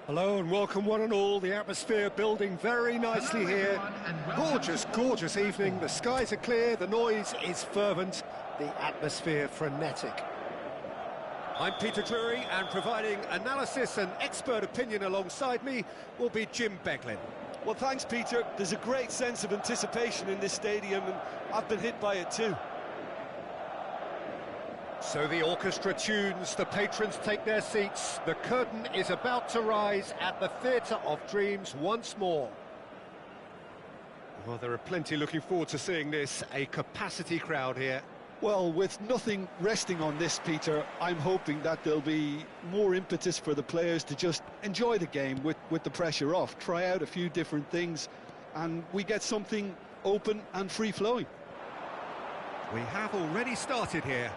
Hello and welcome one and all. The atmosphere building very nicely here. Gorgeous, gorgeous evening. The skies are clear, the noise is fervent, the atmosphere frenetic. I'm Peter Drury, and providing analysis and expert opinion alongside me will be Jim Beglin. Well, thanks, Peter. There's a great sense of anticipation in this stadium, and I've been hit by it too. So the orchestra tunes, the patrons take their seats, the curtain is about to rise at the Theatre of Dreams once more. Well, there are plenty looking forward to seeing this, a capacity crowd here. Well, with nothing resting on this, Peter, I'm hoping that there'll be more impetus for the players to just enjoy the game with the pressure off, try out a few different things, and we get something open and free-flowing. We have already started here.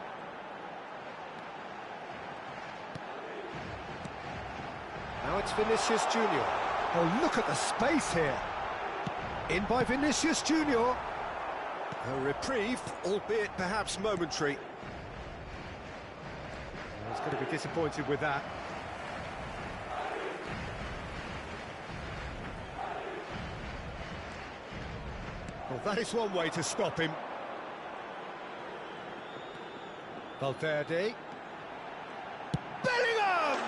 Now it's Vinicius Junior. Oh, look at the space here. In by Vinicius Junior. A reprieve, albeit perhaps momentary. Oh, he's going to be disappointed with that. Well, that is one way to stop him. Valverde. Bellingham!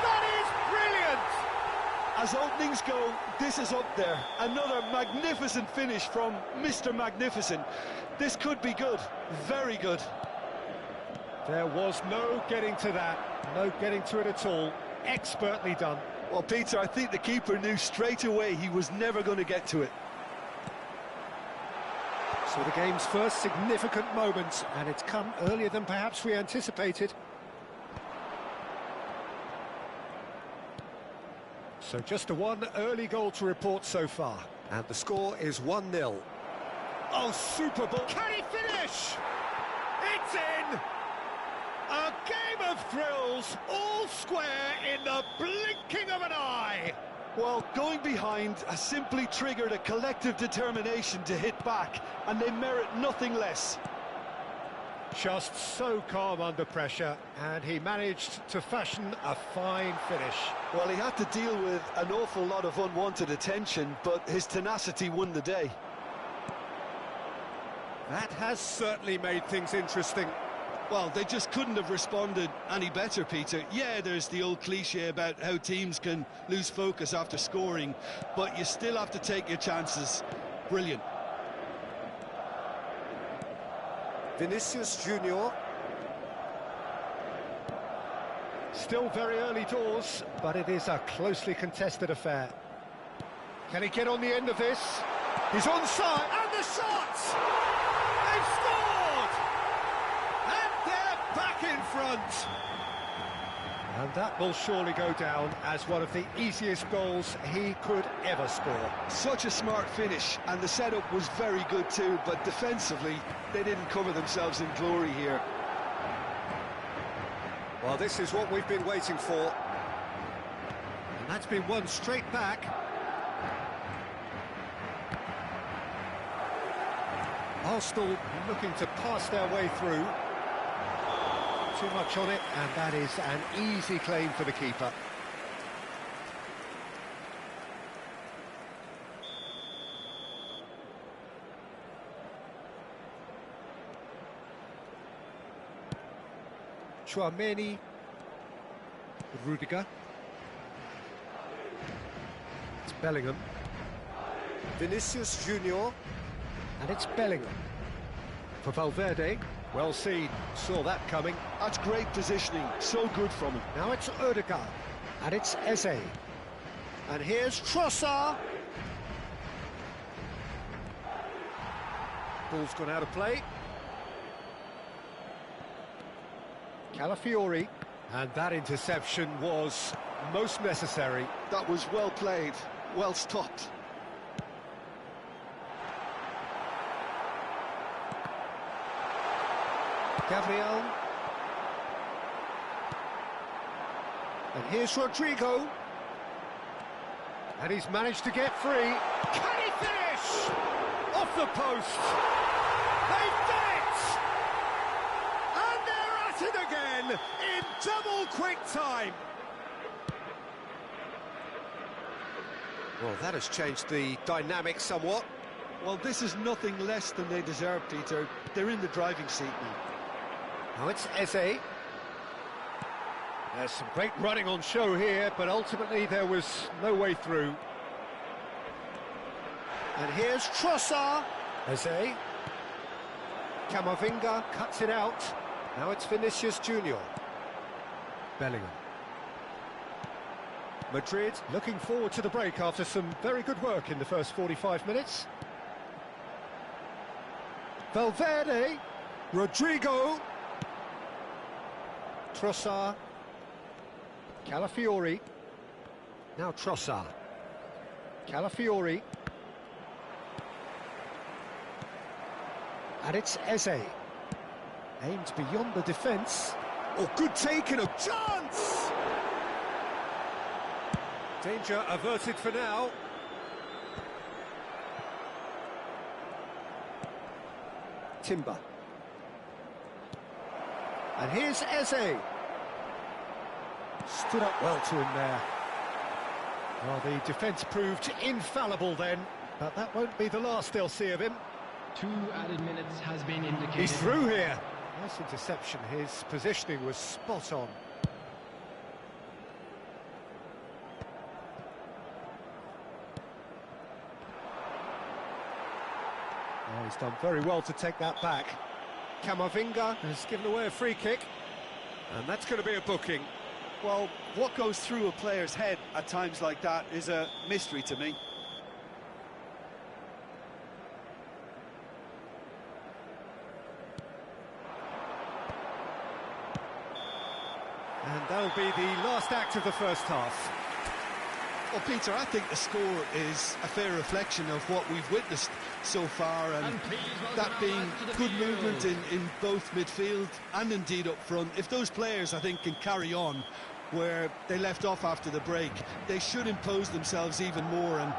That is brilliant! As openings go, this is up there. Another magnificent finish from Mr. Magnificent. This could be good, very good. There was no getting to that, no getting to it at all. Expertly done. Well, Peter, I think the keeper knew straight away he was never going to get to it. So the game's first significant moment, and it's come earlier than perhaps we anticipated. So just a one early goal to report so far, and the score is 1-0. Oh, super ball! Can he finish? It's in! A game of thrills, all square in the blinking of an eye! Well, going behind has simply triggered a collective determination to hit back, and they merit nothing less. Just so calm under pressure, and he managed to fashion a fine finish. Well, he had to deal with an awful lot of unwanted attention, but his tenacity won the day. That has certainly made things interesting. Well, they just couldn't have responded any better, Peter. Yeah, there's the old cliche about how teams can lose focus after scoring, but you still have to take your chances. Brilliant. Vinicius Junior. Still very early doors, but it is a closely contested affair. Can he get on the end of this? He's onside, and the shot! They've scored! And they're back in front! And that will surely go down as one of the easiest goals he could ever score. Such a smart finish, and the setup was very good too, but defensively, they didn't cover themselves in glory here. Well, this is what we've been waiting for. And that's been won straight back. Arsenal looking to pass their way through. Too much on it, and that is an easy claim for the keeper. Chouameni, Rudiger. It's Bellingham. Vinicius Junior. And it's Bellingham. For Valverde. Well seen, saw that coming. That's great positioning, so good from him. Now it's Odegaard, and it's Eze. And here's Trossard. Ball's gone out of play. Calafiori, and that interception was most necessary. That was well played, well stopped. Gabriel. And here's Rodrigo. And he's managed to get free. Can he finish? Off the post. They've done it! And they're at it again in double quick time. Well, that has changed the dynamic somewhat. Well, this is nothing less than they deserve, Peter. They're in the driving seat now. Now it's Eze. There's some great running on show here, but ultimately there was no way through. And here's Trossard. Eze. Camavinga cuts it out. Now it's Vinicius Junior. Bellingham. Madrid looking forward to the break after some very good work in the first 45 minutes. Valverde. Rodrigo. Trossard. Calafiori. Now Trossard. Calafiori. And it's Eze. Aimed beyond the defence. Oh, good take and a chance! Danger averted for now. Timber. And here's Eze. Stood up well to him there. Well, the defence proved infallible then, but that won't be the last they'll see of him. 2 added minutes has been indicated. He's through here. Nice interception. His positioning was spot on. Oh, he's done very well to take that back. Camavinga has given away a free kick, and that's going to be a booking. Well, what goes through a player's head at times like that is a mystery to me. And that'll be the last act of the first half. Well, Peter, I think the score is a fair reflection of what we've witnessed so far, and that being good movement in both midfield and indeed up front. If those players, I think, can carry on where they left off after the break, they should impose themselves even more, and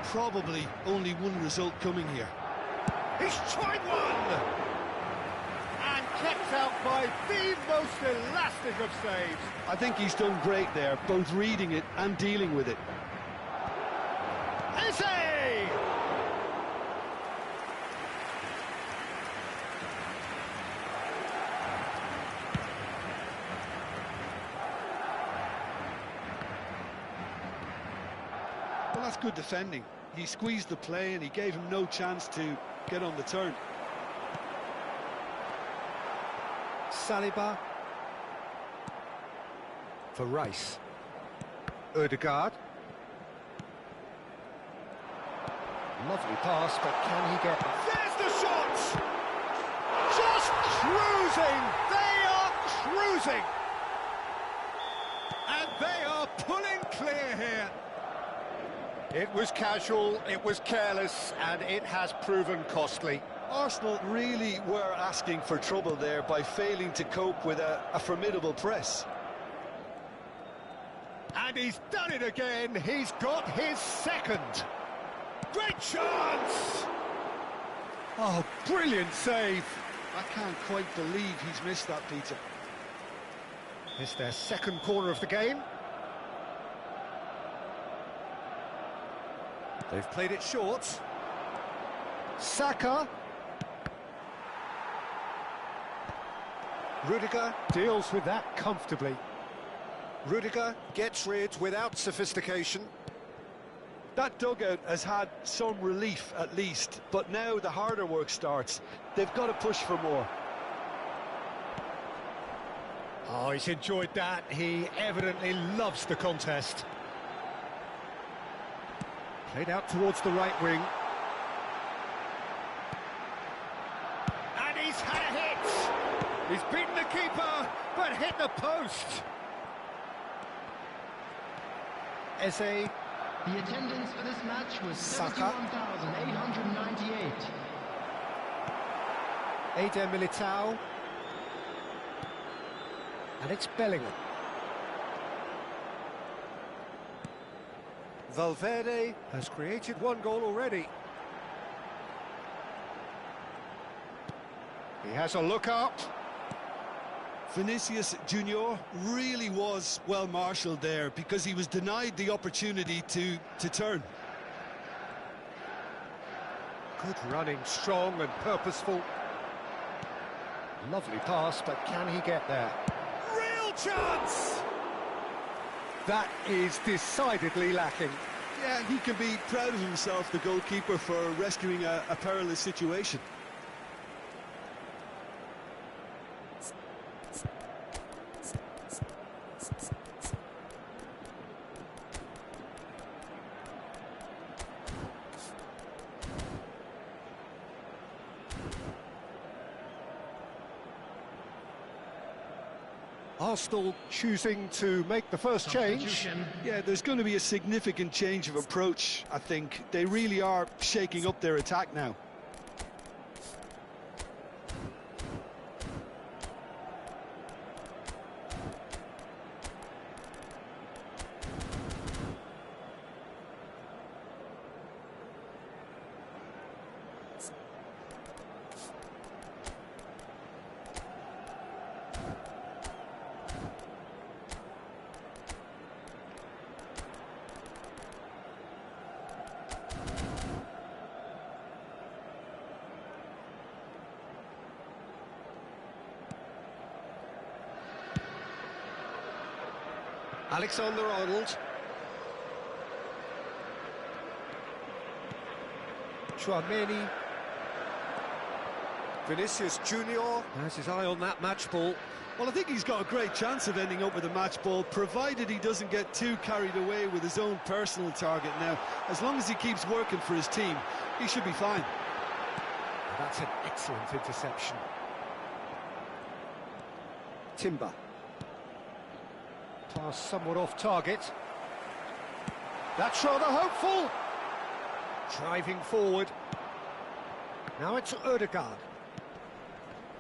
probably only one result coming here. He's tried one! And kept out by the most elastic of saves. I think he's done great there, both reading it and dealing with it. Eze! Well, that's good defending. He squeezed the play and he gave him no chance to get on the turn. Saliba. For Rice. Odegaard. Lovely pass, but can he get... There's the shot! Just cruising! They are cruising! And they are pulling clear here. It was casual, it was careless, and it has proven costly. Arsenal really were asking for trouble there by failing to cope with a formidable press. And he's done it again. He's got his second. Great chance! Oh, brilliant save. I can't quite believe he's missed that, Peter. It's their second corner of the game. They've played it short. Saka. Rudiger deals with that comfortably. Rudiger gets rid without sophistication. That dugout has had some relief at least, but now the harder work starts. They've got to push for more. Oh, he's enjoyed that. He evidently loves the contest. Played out towards the right wing. And he's had a hit! He's beaten the keeper, but hit the post! Eze. The attendance for this match was Saka. 71,898. Eder Militao. And it's Bellingham. Valverde has created one goal already. He has a look up. Vinicius Junior really was well marshalled there because he was denied the opportunity to turn. Good running, strong and purposeful. Lovely pass, but can he get there? Real chance! That is decidedly lacking. Yeah, he can be proud of himself, the goalkeeper, for rescuing a perilous situation. Arsenal choosing to make the first change. Substitution. Yeah, there's going to be a significant change of approach, I think. They really are shaking up their attack now. Alexander-Arnold. Chouameni. Vinicius Junior has his eye on that match ball. Well, I think he's got a great chance of ending up with a match ball, provided he doesn't get too carried away with his own personal target now. As long as he keeps working for his team, he should be fine. That's an excellent interception. Timber. Pass somewhat off target. That's rather hopeful. Driving forward. Now it's Ødegaard.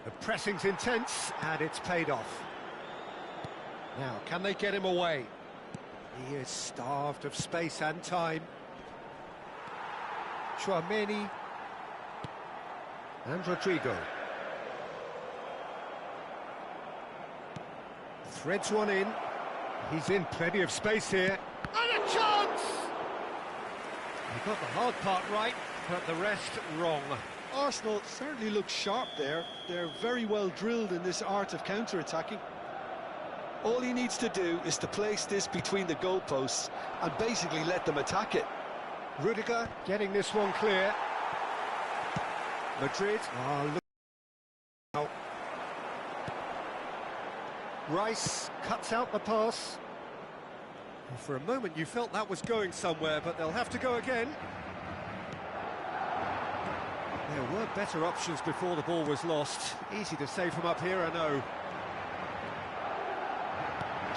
The pressing's intense, and it's paid off. Now, can they get him away? He is starved of space and time. Chouameni. And Rodrigo. Threads one in. He's in plenty of space here. And a chance! He got the hard part right, but the rest wrong. Arsenal certainly look sharp there. They're very well drilled in this art of counter-attacking. All he needs to do is to place this between the goalposts and basically let them attack it. Rudiger getting this one clear. Madrid are looking out. Rice cuts out the pass. For a moment you felt that was going somewhere, but they'll have to go again. There were better options before the ball was lost. Easy to say from up here, I know.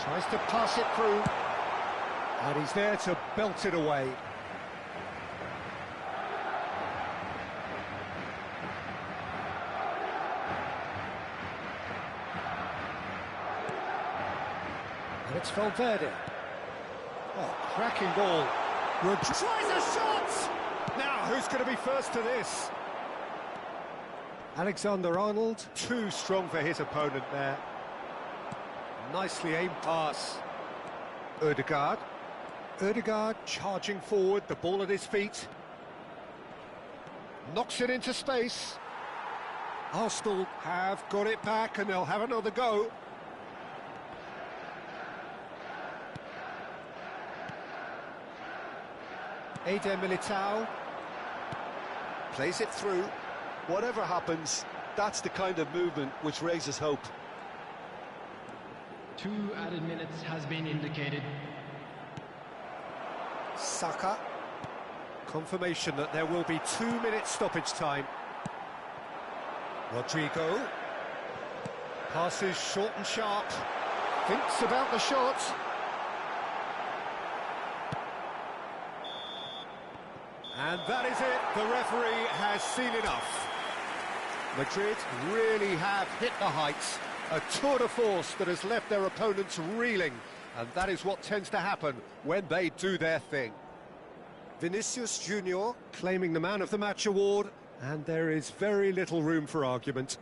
Tries to pass it through. And he's there to belt it away. And it's Valverde. Oh, cracking ball. Tries a shot! Now, who's going to be first to this? Alexander-Arnold, too strong for his opponent there. Nicely aimed pass. Ødegaard. Ødegaard charging forward, the ball at his feet. Knocks it into space. Arsenal have got it back and they'll have another go. Eder Militao plays it through. Whatever happens, that's the kind of movement which raises hope. 2 added minutes has been indicated. Saka. Confirmation that there will be 2 minutes stoppage time. Rodrigo. Passes short and sharp. Thinks about the shot. And that is it. The referee has seen enough. Madrid really have hit the heights. A tour de force that has left their opponents reeling. And that is what tends to happen when they do their thing. Vinicius Junior claiming the Man of the Match award. And there is very little room for argument.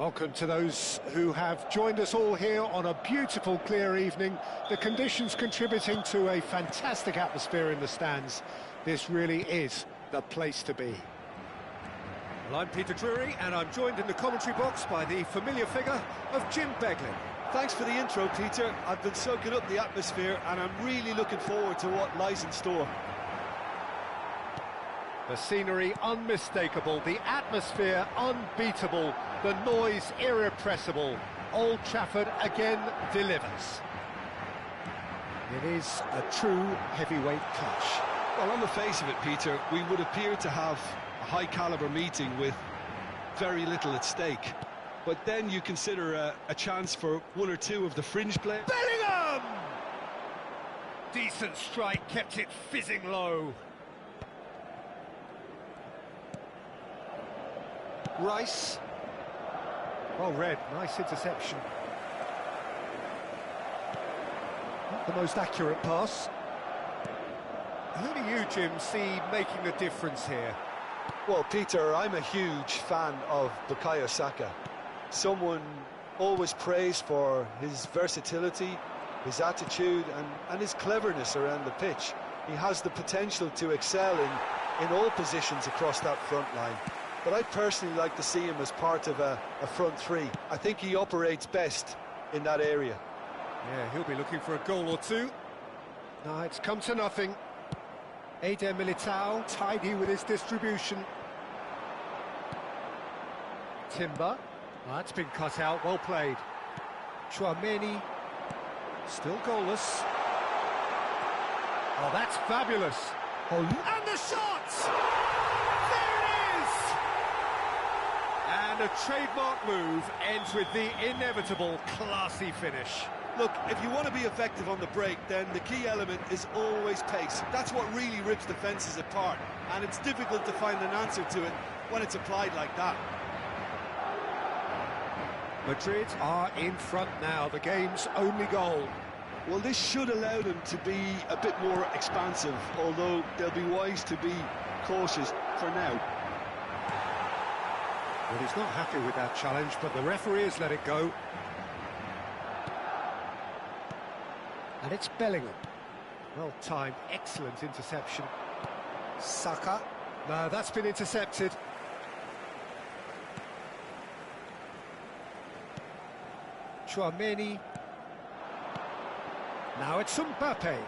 Welcome to those who have joined us all here on a beautiful, clear evening. The conditions contributing to a fantastic atmosphere in the stands. This really is the place to be. Well, I'm Peter Drury, and I'm joined in the commentary box by the familiar figure of Jim Beglin. Thanks for the intro, Peter. I've been soaking up the atmosphere, and I'm really looking forward to what lies in store. The scenery unmistakable, the atmosphere unbeatable, the noise irrepressible. Old Trafford again delivers. It is a true heavyweight clash. Well, on the face of it, Peter, we would appear to have a high-caliber meeting with very little at stake. But then you consider a chance for one or two of the fringe players. Bellingham! Decent strike, kept it fizzing low. Rice. Well read, nice interception. Not the most accurate pass. Who do you, Jim, see making the difference here? Well, Peter, I'm a huge fan of Bukayo Saka. Someone always praised for his versatility, his attitude and his cleverness around the pitch. He has the potential to excel in all positions across that front line. But I'd personally like to see him as part of a front three. I think he operates best in that area. Yeah, he'll be looking for a goal or two. No, it's come to nothing. Eder Militao, tidy with his distribution. Timber. Oh, that's been cut out, well played. Chouameni, still goalless. Oh, that's fabulous. Oh, and the shot! There it is! And a trademark move ends with the inevitable classy finish. Look, if you want to be effective on the break, then the key element is always pace. That's what really rips defences apart, and it's difficult to find an answer to it when it's applied like that. Madrid are in front now, the game's only goal. Well, this should allow them to be a bit more expansive, although they'll be wise to be cautious for now. Well, he's not happy with that challenge, but the referee has let it go. And it's Bellingham. Well timed, excellent interception. Saka. No, that's been intercepted. Chouameni. Now it's Mbappe.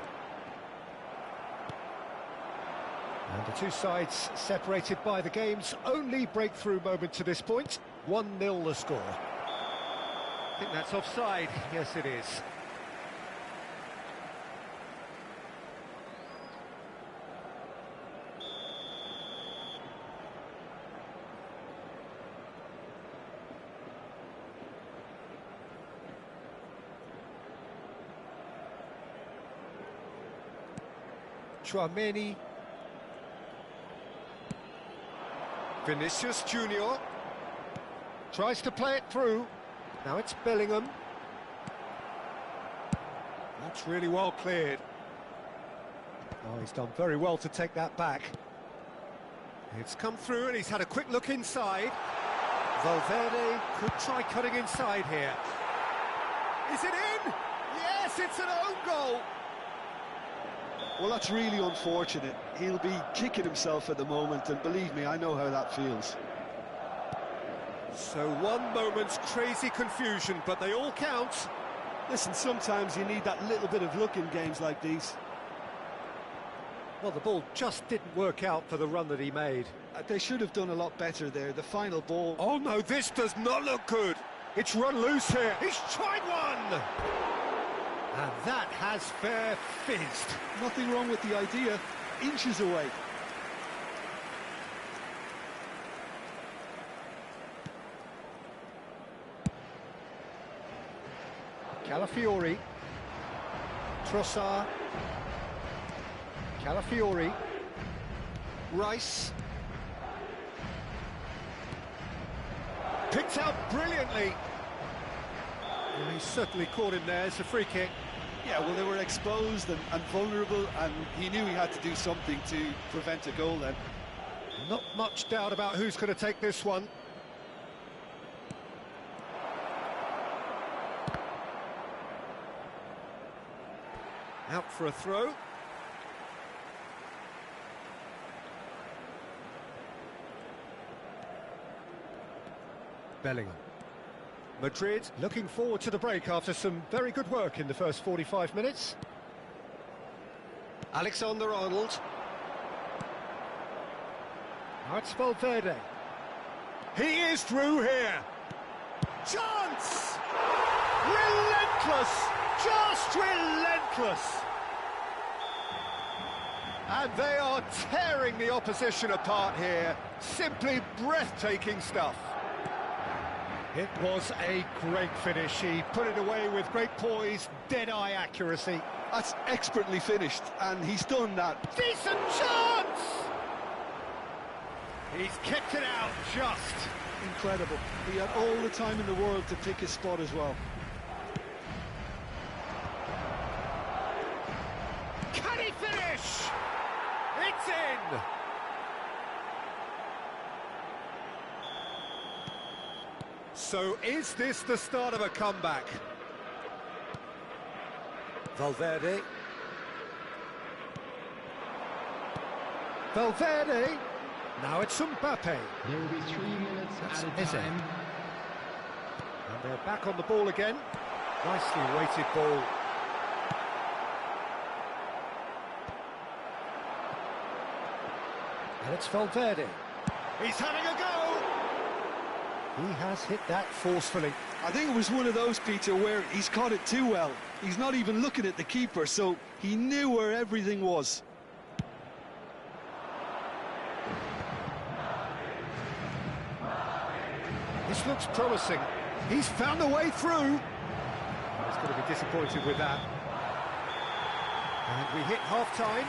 And the two sides separated by the game's only breakthrough moment to this point. 1-0 the score. I think that's offside. Yes, it is. Chouameni. Vinicius Junior tries to play it through. Now it's Bellingham. That's really well cleared. Oh, he's done very well to take that back. It's come through and he's had a quick look inside. Valverde could try cutting inside here. Is it in? Yes, it's an own goal. Well, that's really unfortunate. He'll be kicking himself at the moment, and believe me, I know how that feels. So one moment's crazy confusion, but they all count. Listen, sometimes you need that little bit of luck in games like these. Well, the ball just didn't work out for the run that he made. They should have done a lot better there. The final ball... Oh no, this does not look good. It's run loose here. He's tried one! And that has fair fizzed. Nothing wrong with the idea. Inches away. Calafiori. Trossard. Calafiori. Rice. Picked out brilliantly. Well, he certainly caught him there. It's a free kick. Yeah, well, they were exposed and vulnerable, and he knew he had to do something to prevent a goal then. Not much doubt about who's going to take this one. Out for a throw. Bellingham. Madrid looking forward to the break after some very good work in the first 45 minutes. Alexander-Arnold. Now it's Valverde. He is through here. Chance! Relentless! Just relentless! And they are tearing the opposition apart here. Simply breathtaking stuff. It was a great finish. He put it away with great poise, dead-eye accuracy. That's expertly finished, and he's done that. Decent chance! He's kicked it out just. Incredible. He had all the time in the world to pick his spot as well. Can he finish? It's in! So is this the start of a comeback? Valverde. Valverde. Now it's Mbappe. There will be 3 minutes added time. And they're back on the ball again. Nicely weighted ball. And it's Valverde. He's having a go! He has hit that forcefully. I think it was one of those, Peter, where he's caught it too well. He's not even looking at the keeper, so he knew where everything was. This looks promising. He's found a way through. He's going to be disappointed with that. And we hit half-time.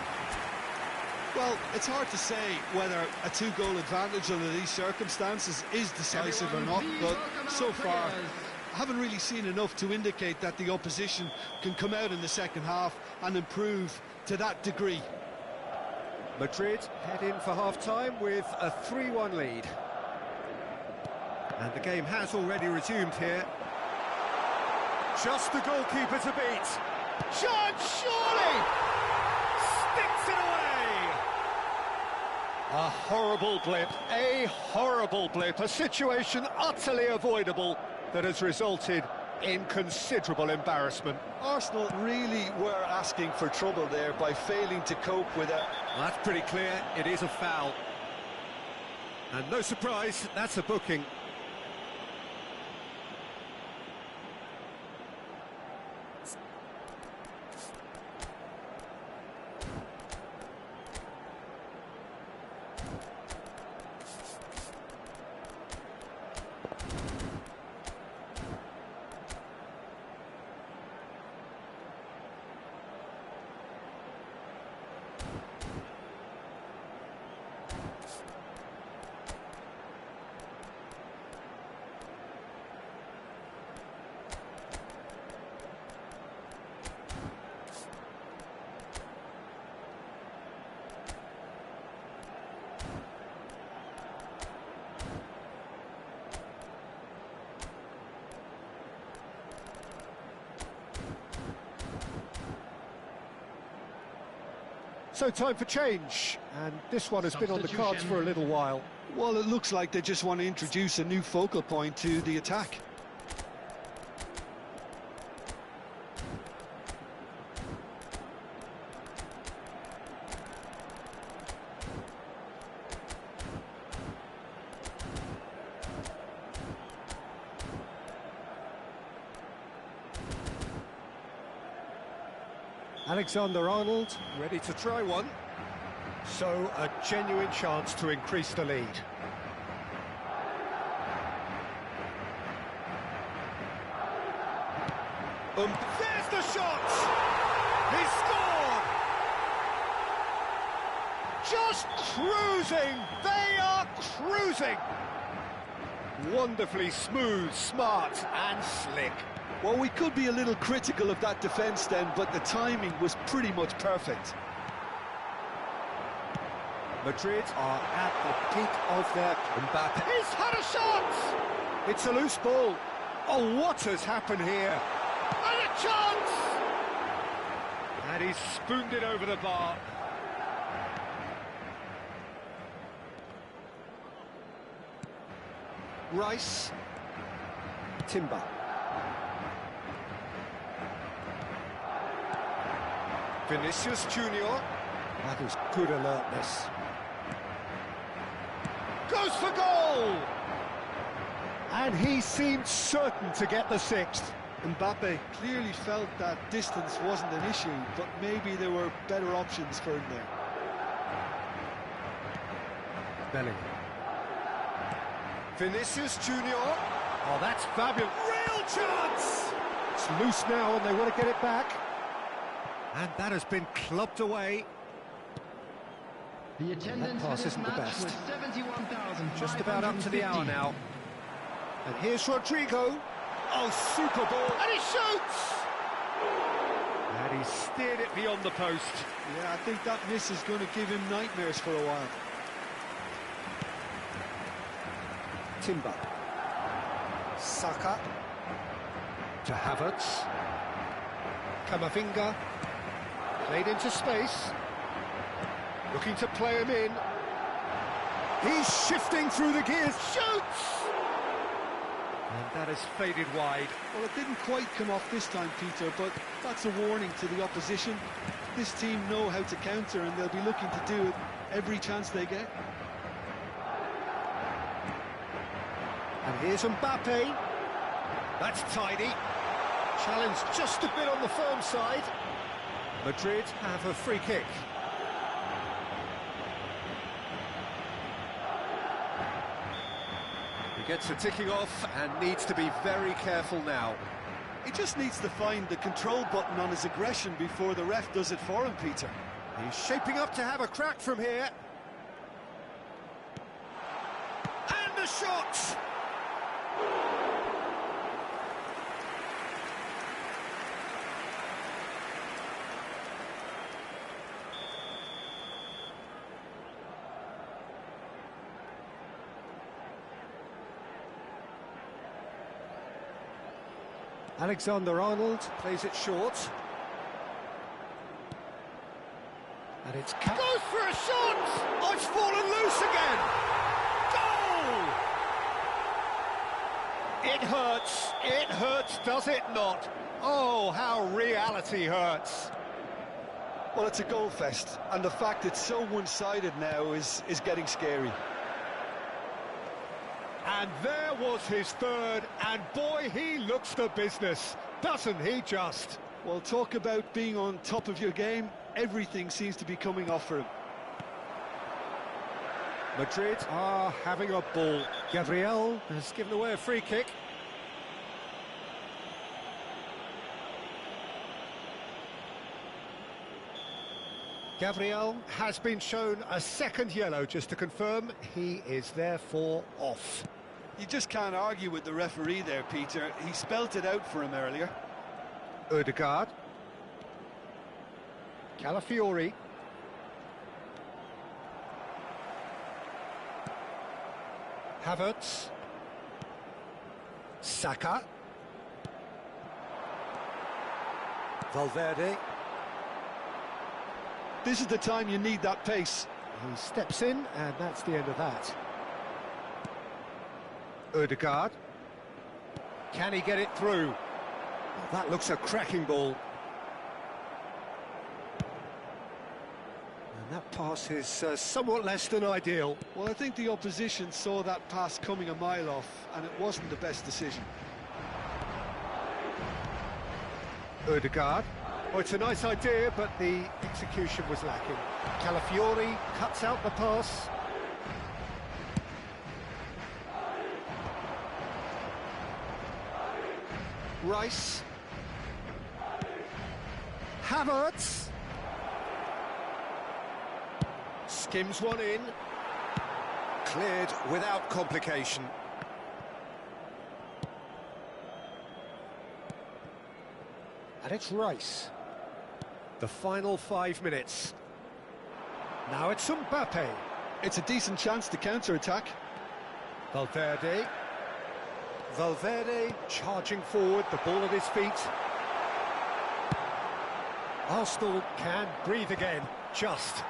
Well, it's hard to say whether a two-goal advantage under these circumstances is decisive or not, but so far I haven't really seen enough to indicate that the opposition can come out in the second half and improve to that degree. Madrid head in for half-time with a 3-1 lead. And the game has already resumed here. Just the goalkeeper to beat. Chance, surely! Sticks it away! A horrible blip, a situation utterly avoidable that has resulted in considerable embarrassment. Arsenal really were asking for trouble there by failing to cope with it. Well, that's pretty clear, it is a foul. And no surprise, that's a booking. So time for change, and this one has been on the cards for a little while. Well, it looks like they just want to introduce a new focal point to the attack. Alexander-Arnold ready to try one. So a genuine chance to increase the lead. There's the shot! He scored! Just cruising! They are cruising! Wonderfully smooth, smart and slick. Well, we could be a little critical of that defence then, but the timing was pretty much perfect. Madrid are at the peak of their Mbappe. He's had a shot! It's a loose ball. Oh, what has happened here? And a chance! And he's spooned it over the bar. Rice. Timber. Vinicius Junior. That is good alertness. Goes for goal! And he seemed certain to get the sixth. Mbappe clearly felt that distance wasn't an issue, but maybe there were better options for him there. Bellingham. Vinicius Junior. Oh, that's fabulous. Real chance! It's loose now and they want to get it back. And that has been clubbed away. The attendance pass for this isn't the match best. was 71,550. Just about up to the hour now. And here's Rodrigo. Oh, super ball! And he shoots! And he steered it beyond the post. Yeah, I think that miss is going to give him nightmares for a while. Timber. Saka. To Havertz. Camavinga. Played into space. Looking to play him in. He's shifting through the gears. Shoots! And that has faded wide. Well, it didn't quite come off this time, Peter, but that's a warning to the opposition. This team know how to counter, and they'll be looking to do it every chance they get. And here's Mbappe. That's tidy. Challenge just a bit on the firm side. Madrid have a free kick. He gets the ticking off and needs to be very careful now. He just needs to find the control button on his aggression before the ref does it for him, Peter. He's shaping up to have a crack from here. And the shot! Alexander-Arnold plays it short. And it's Goes for a shot! Oh, it's fallen loose again! Goal! It hurts, does it not? Oh, how reality hurts. Well, it's a goal fest, and the fact it's so one-sided now is getting scary. And there was his third, and boy, he looks the business, doesn't he just? Well, talk about being on top of your game. Everything seems to be coming off for him. Madrid are having a ball. Gabriel Has given away a free kick. Gabriel has been shown a second yellow, just to confirm he is therefore off. You just can't argue with the referee there, Peter. He spelt it out for him earlier. Odegaard. Calafiori. Havertz. Saka. Valverde. This is the time you need that pace. He steps in, and that's the end of that. Odegaard. Can he get it through? Well, that looks a cracking ball. And that pass is somewhat less than ideal. Well, I think the opposition saw that pass coming a mile off, and it wasn't the best decision. Odegaard. Oh, it's a nice idea, but the execution was lacking. Calafiori cuts out the pass. Rice. Havertz. Skims one in. Cleared without complication. And it's Rice. The final 5 minutes. Now it's Mbappe. It's a decent chance to counter-attack. Valverde. Valverde charging forward, the ball at his feet. Arsenal can breathe again, just.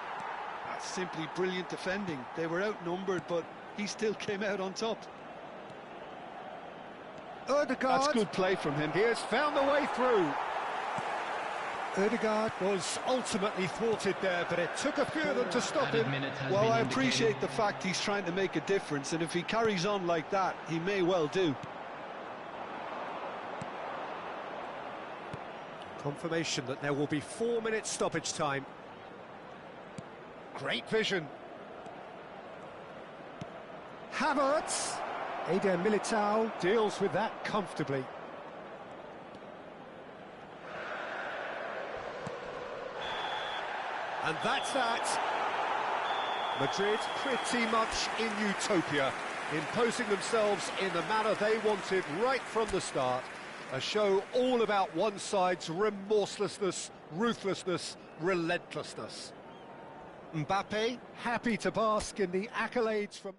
That's simply brilliant defending. They were outnumbered, but he still came out on top. Ødegaard. That's good play from him. He has found the way through. Ødegaard was ultimately thwarted there, but it took a few of them to stop him. Well, I appreciate the fact he's trying to make a difference, and if he carries on like that, he may well do. Confirmation that there will be 4 minutes stoppage time. Great vision. Havertz. Eder Militao deals with that comfortably. And that's that. Madrid pretty much in utopia, imposing themselves in the manner they wanted right from the start. A show all about one side's remorselessness, ruthlessness, relentlessness. Mbappe happy to bask in the accolades from...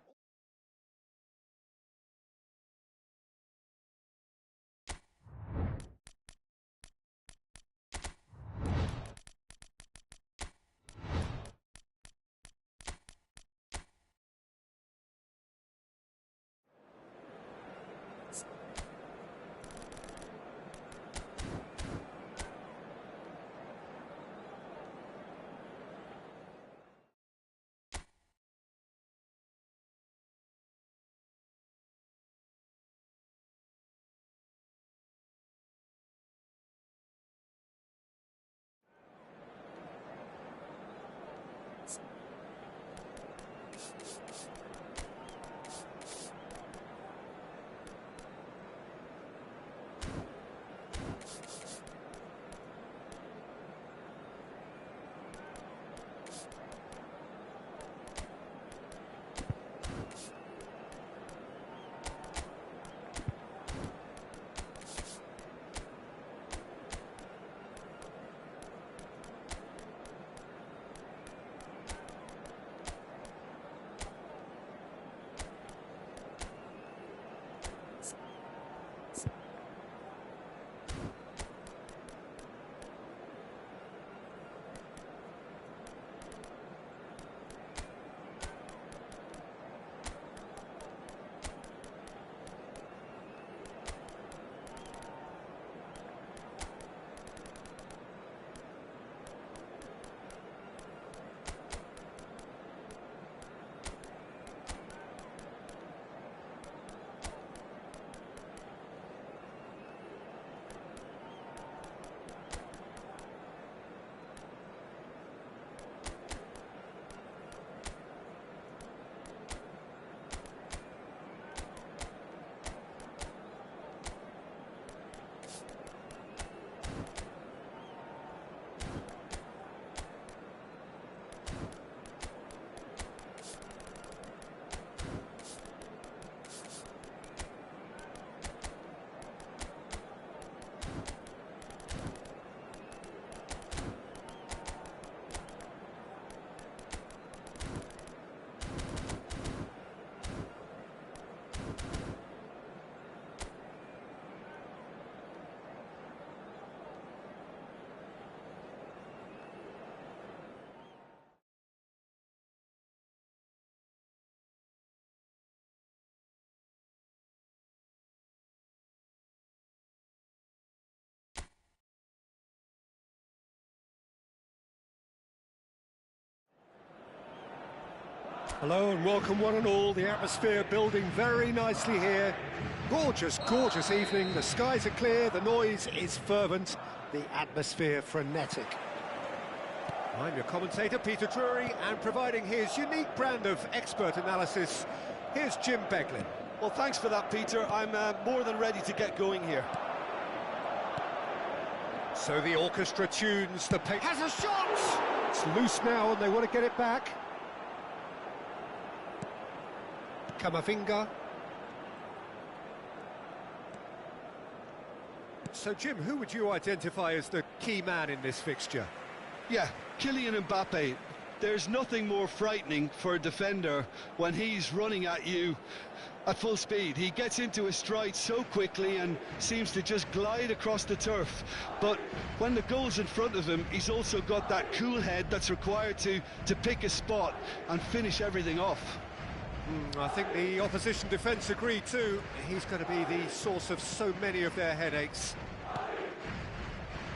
Hello and welcome one and all. The atmosphere building very nicely here. Gorgeous, gorgeous evening. The skies are clear, the noise is fervent, the atmosphere frenetic. I'm your commentator, Peter Drury, and providing his unique brand of expert analysis, here's Jim Beglin. Well, thanks for that, Peter. I'm more than ready to get going here. So the orchestra tunes, the pace has a shot! It's loose now and they want to get it back. Camavinga. So, Jim, who would you identify as the key man in this fixture? Yeah, Kylian Mbappe. There's nothing more frightening for a defender when he's running at you at full speed. He gets into his stride so quickly and seems to just glide across the turf. But when the goal's in front of him, he's also got that cool head that's required to pick a spot and finish everything off. I think the opposition defence agree too. He's going to be the source of so many of their headaches.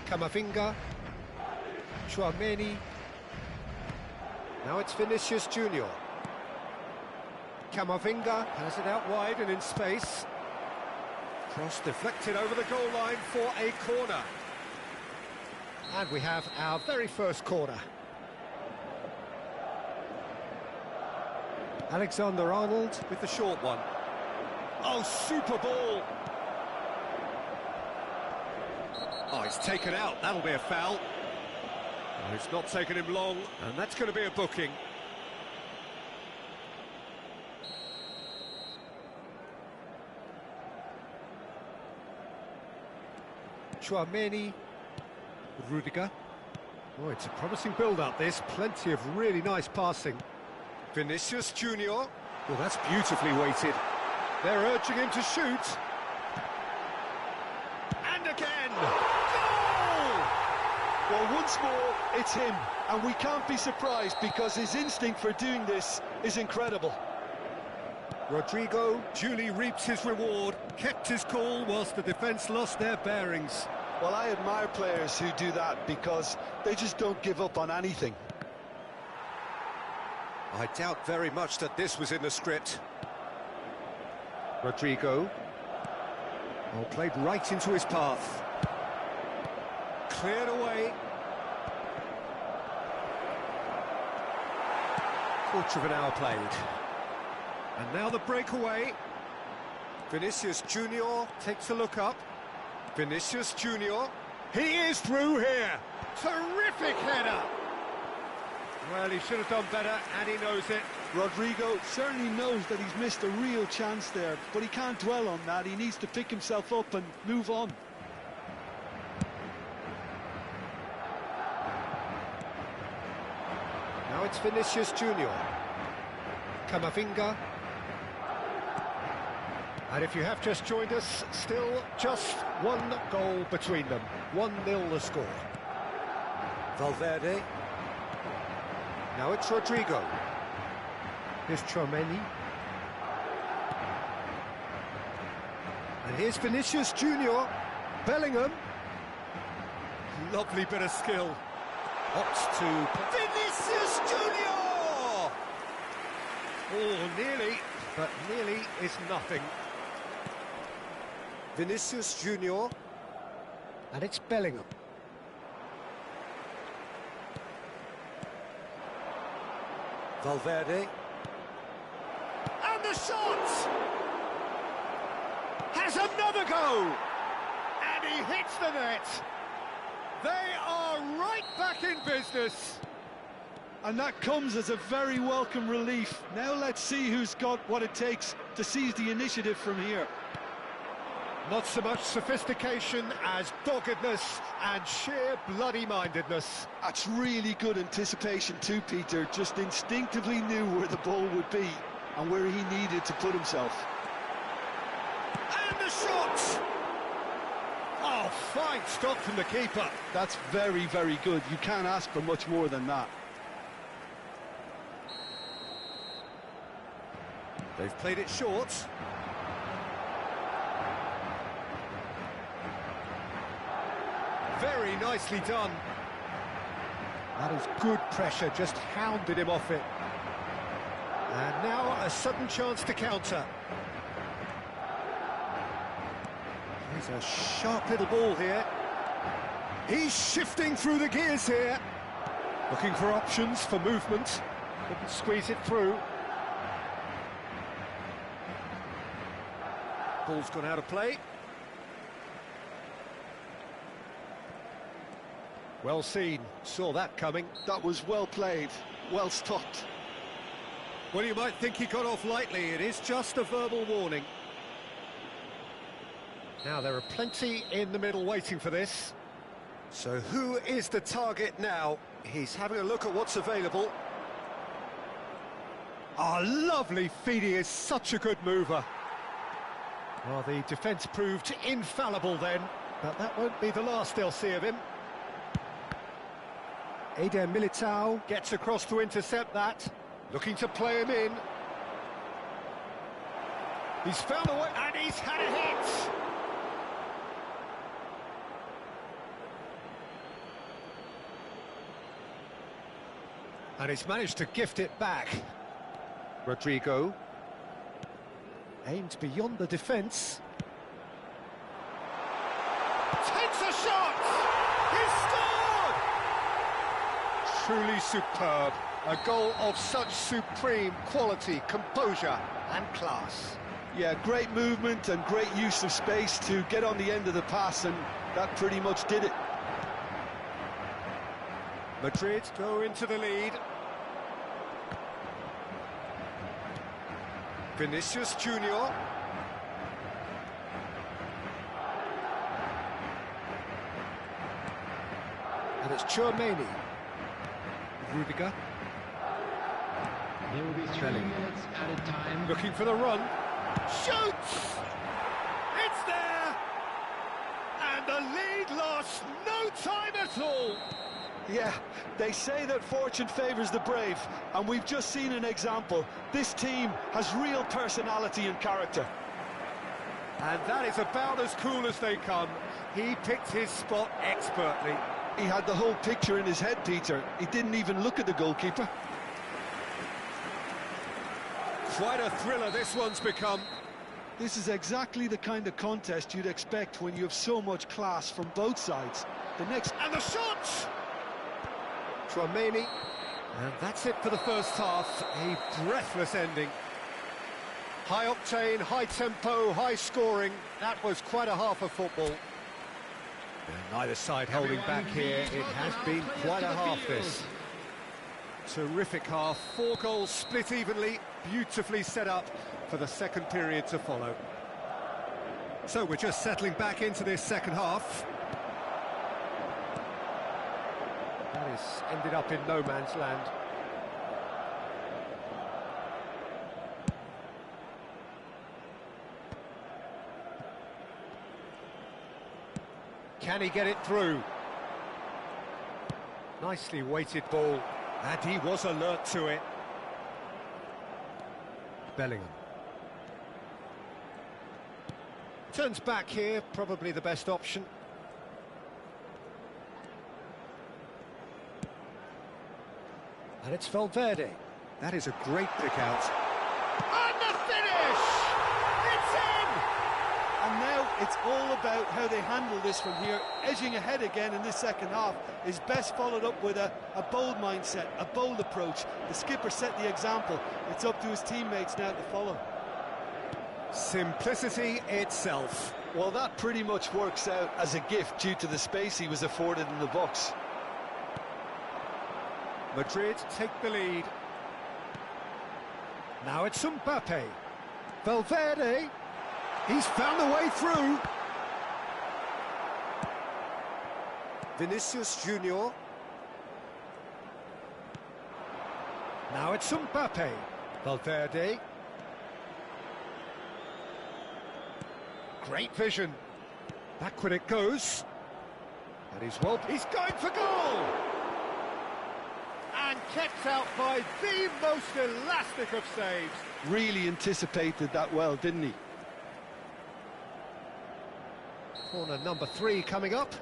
Camavinga, Tchouaméni. Now it's Vinicius Junior. Camavinga has it out wide and in space. Cross deflected over the goal line for a corner. And we have our very first corner. Alexander-Arnold with the short one. Oh, super ball! Oh, he's taken out, that'll be a foul. Oh, it's not taken him long, and that's going to be a booking. Tchouaméni, Rudiger. Oh, it's a promising build-up, this. Plenty of really nice passing. Vinicius Junior. Well, that's beautifully weighted. They're urging him to shoot. And again! Goal! Well, once more, it's him. And we can't be surprised because his instinct for doing this is incredible. Rodrigo duly reaps his reward, kept his cool whilst the defence lost their bearings. Well, I admire players who do that because they just don't give up on anything. I doubt very much that this was in the script. Rodrigo. Oh, played right into his path. Cleared away. Quarter of an hour played. And now the breakaway. Vinicius Junior takes a look up. Vinicius Junior. He is through here. Terrific header. Well, he should have done better, and he knows it. Rodrigo certainly knows that he's missed a real chance there, but he can't dwell on that. He needs to pick himself up and move on. Now it's Vinicius Junior. Camavinga. And if you have just joined us, still just one goal between them. 1-0 the score. Valverde. Now it's Rodrigo. Here's Tchouaméni. And here's Vinicius Junior. Bellingham. Lovely bit of skill. Opts to... Vinicius Junior! Oh, nearly, but nearly is nothing. Vinicius Junior. And it's Bellingham. Valverde. And the shot! Has another go! And he hits the net! They are right back in business! And that comes as a very welcome relief. Now let's see who's got what it takes to seize the initiative from here. Not so much sophistication as doggedness and sheer bloody-mindedness. That's really good anticipation too, Peter. Just instinctively knew where the ball would be and where he needed to put himself. And the shot! Oh, fine stop from the keeper. That's very, very good. You can't ask for much more than that. They've played it short. Very nicely done. That is good pressure, just hounded him off it. And now a sudden chance to counter. He's a sharp little ball here. He's shifting through the gears here. Looking for options for movement. Couldn't squeeze it through. Ball's gone out of play. Well seen, saw that coming. That was well played, well stopped. Well, you might think he got off lightly. It is just a verbal warning. Now, there are plenty in the middle waiting for this. So who is the target now? He's having a look at what's available. Oh, lovely feed. He is such a good mover. Well, the defence proved infallible then, but that won't be the last they'll see of him. Eder Militao gets across to intercept that, looking to play him in. He's found a way, and he's had a hit! And he's managed to gift it back. Rodrigo aimed beyond the defence. Takes a shot! He's scored! Truly superb. A goal of such supreme quality, composure and class. Yeah, great movement and great use of space to get on the end of the pass, and that pretty much did it. Madrid go into the lead. Vinicius Junior. And it's Chouameni. Rudiger. There will be 3 minutes added time. Looking for the run. Shoots! It's there! And the lead lost no time at all. Yeah, they say that fortune favours the brave, and we've just seen an example. This team has real personality and character. And that is about as cool as they come. He picked his spot expertly. He had the whole picture in his head, Peter. He didn't even look at the goalkeeper. Quite a thriller this one's become. This is exactly the kind of contest you'd expect when you have so much class from both sides. The next... And the shot! Chouameni. And that's it for the first half. A breathless ending. High octane, high tempo, high scoring. That was quite a half of football. And neither side holding back here. It has been quite a half, this. Terrific half. 4 goals split evenly. Beautifully set up for the second period to follow. So we're just settling back into this second half. That has ended up in no man's land. Can he get it through? Nicely weighted ball, and he was alert to it. Bellingham. Turns back here, probably the best option. And it's Valverde. That is a great pick out. And the finish! It's in! And now it's all about how they handle this from here. Edging ahead again in this second half is best followed up with a bold mindset, a bold approach. The skipper set the example. It's up to his teammates now to follow. Simplicity itself. Well, that pretty much works out as a gift due to the space he was afforded in the box. Madrid take the lead. Now it's Mbappe. Valverde. He's found a way through. Vinicius Junior. Now it's Mbappe. Valverde. Great vision. Backward it goes. And he's going for goal! And kept out by the most elastic of saves. Really anticipated that well, didn't he? Corner number 3 coming up.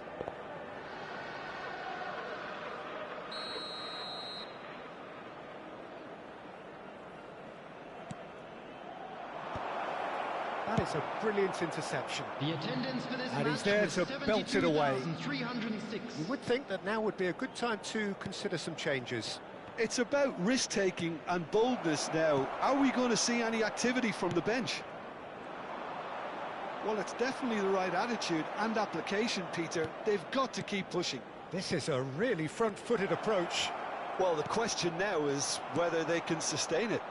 That is a brilliant interception. The attendance for this And match he's there was to belt it away. 72,306. You would think that now would be a good time to consider some changes. It's about risk-taking and boldness now. Are we going to see any activity from the bench? Well, it's definitely the right attitude and application, Peter. They've got to keep pushing. This is a really front-footed approach. Well, the question now is whether they can sustain it.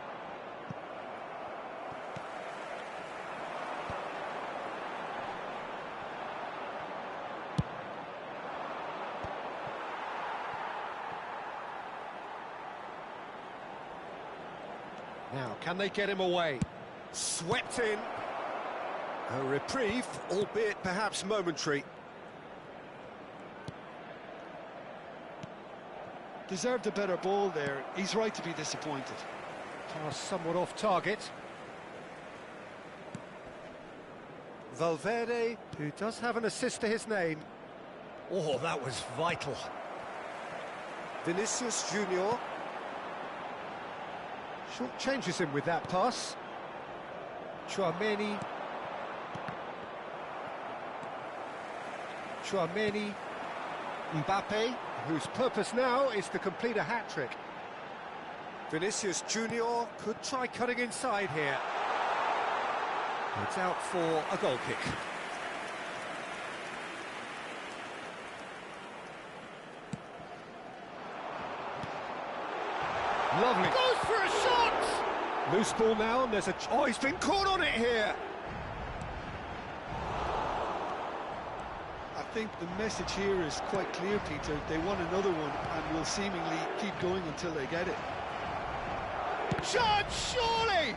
Now, can they get him away? Swept in. A reprieve, albeit perhaps momentary. Deserved a better ball there. He's right to be disappointed. Pass somewhat off target. Valverde, who does have an assist to his name. Oh, that was vital. Vinicius Junior. Short changes him with that pass. Tchouaméni. Mbappe, whose purpose now is to complete a hat-trick. Vinicius Junior could try cutting inside here. It's out for a goal kick. Lovely. Goes for a shot! Loose ball now, and there's a... Oh, he's been caught on it here! I think the message here is quite clear, Peter. They want another one and will seemingly keep going until they get it. Shot, surely!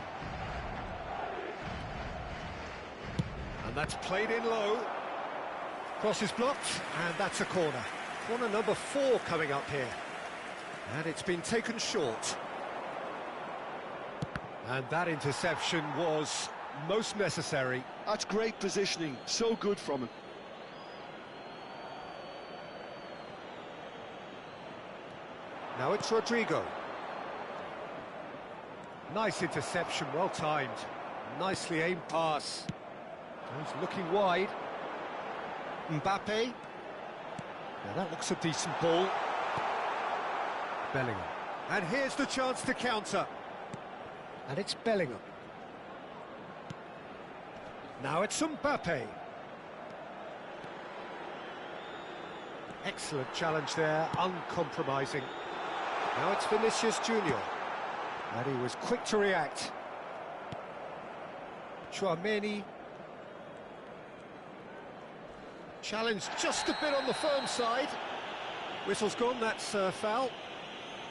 And that's played in low. Cross is blocked, and that's a corner. Corner number 4 coming up here. And it's been taken short. And that interception was most necessary. That's great positioning, so good from him. Now it's Rodrigo. Nice interception, well timed. Nicely aimed pass. He's looking wide. Mbappe. Now that looks a decent ball. Bellingham. And here's the chance to counter. And it's Bellingham. Now it's Mbappe. Excellent challenge there, uncompromising. Now it's Vinicius Junior. And he was quick to react. Tchouaméni. Challenge just a bit on the firm side. Whistle's gone, that's foul.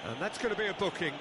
And that's going to be a booking.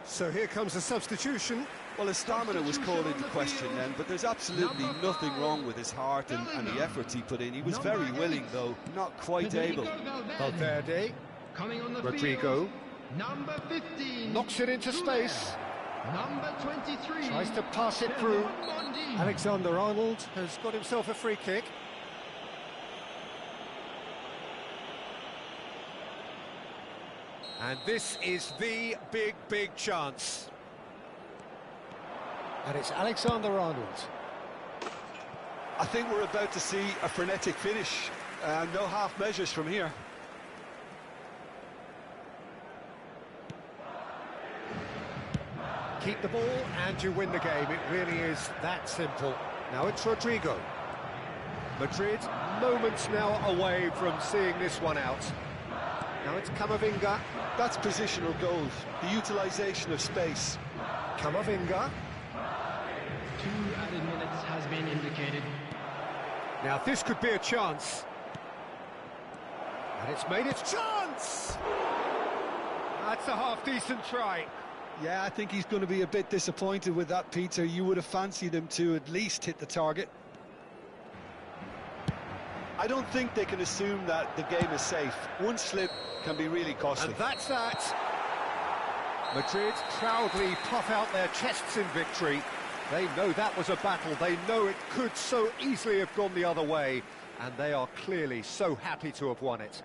So here comes a substitution. Well, his stamina was called into question then, but there's absolutely nothing wrong with his heart and the efforts he put in. He was very willing, though, not quite able. Valverde. Coming on the Rodrigo. field, number 15. Knocks it into space. Number 23. Tries to pass it through. Alexander-Arnold has got himself a free kick. And this is the big chance. And it's Alexander-Arnold. I think we're about to see a frenetic finish. No half measures from here. Keep the ball and you win the game. It really is that simple. Now it's Rodrigo. Madrid, moments now away from seeing this one out. Now it's Camavinga. That's positional goals, the utilisation of space. Camavinga. 2 added minutes has been indicated. Now this could be a chance. And it's made its chance! That's a half-decent try. Yeah, I think he's going to be a bit disappointed with that, Peter. You would have fancied him to at least hit the target. I don't think they can assume that the game is safe. One slip can be really costly. And that's that. Madrid proudly puff out their chests in victory. They know that was a battle. They know it could so easily have gone the other way. And they are clearly so happy to have won it.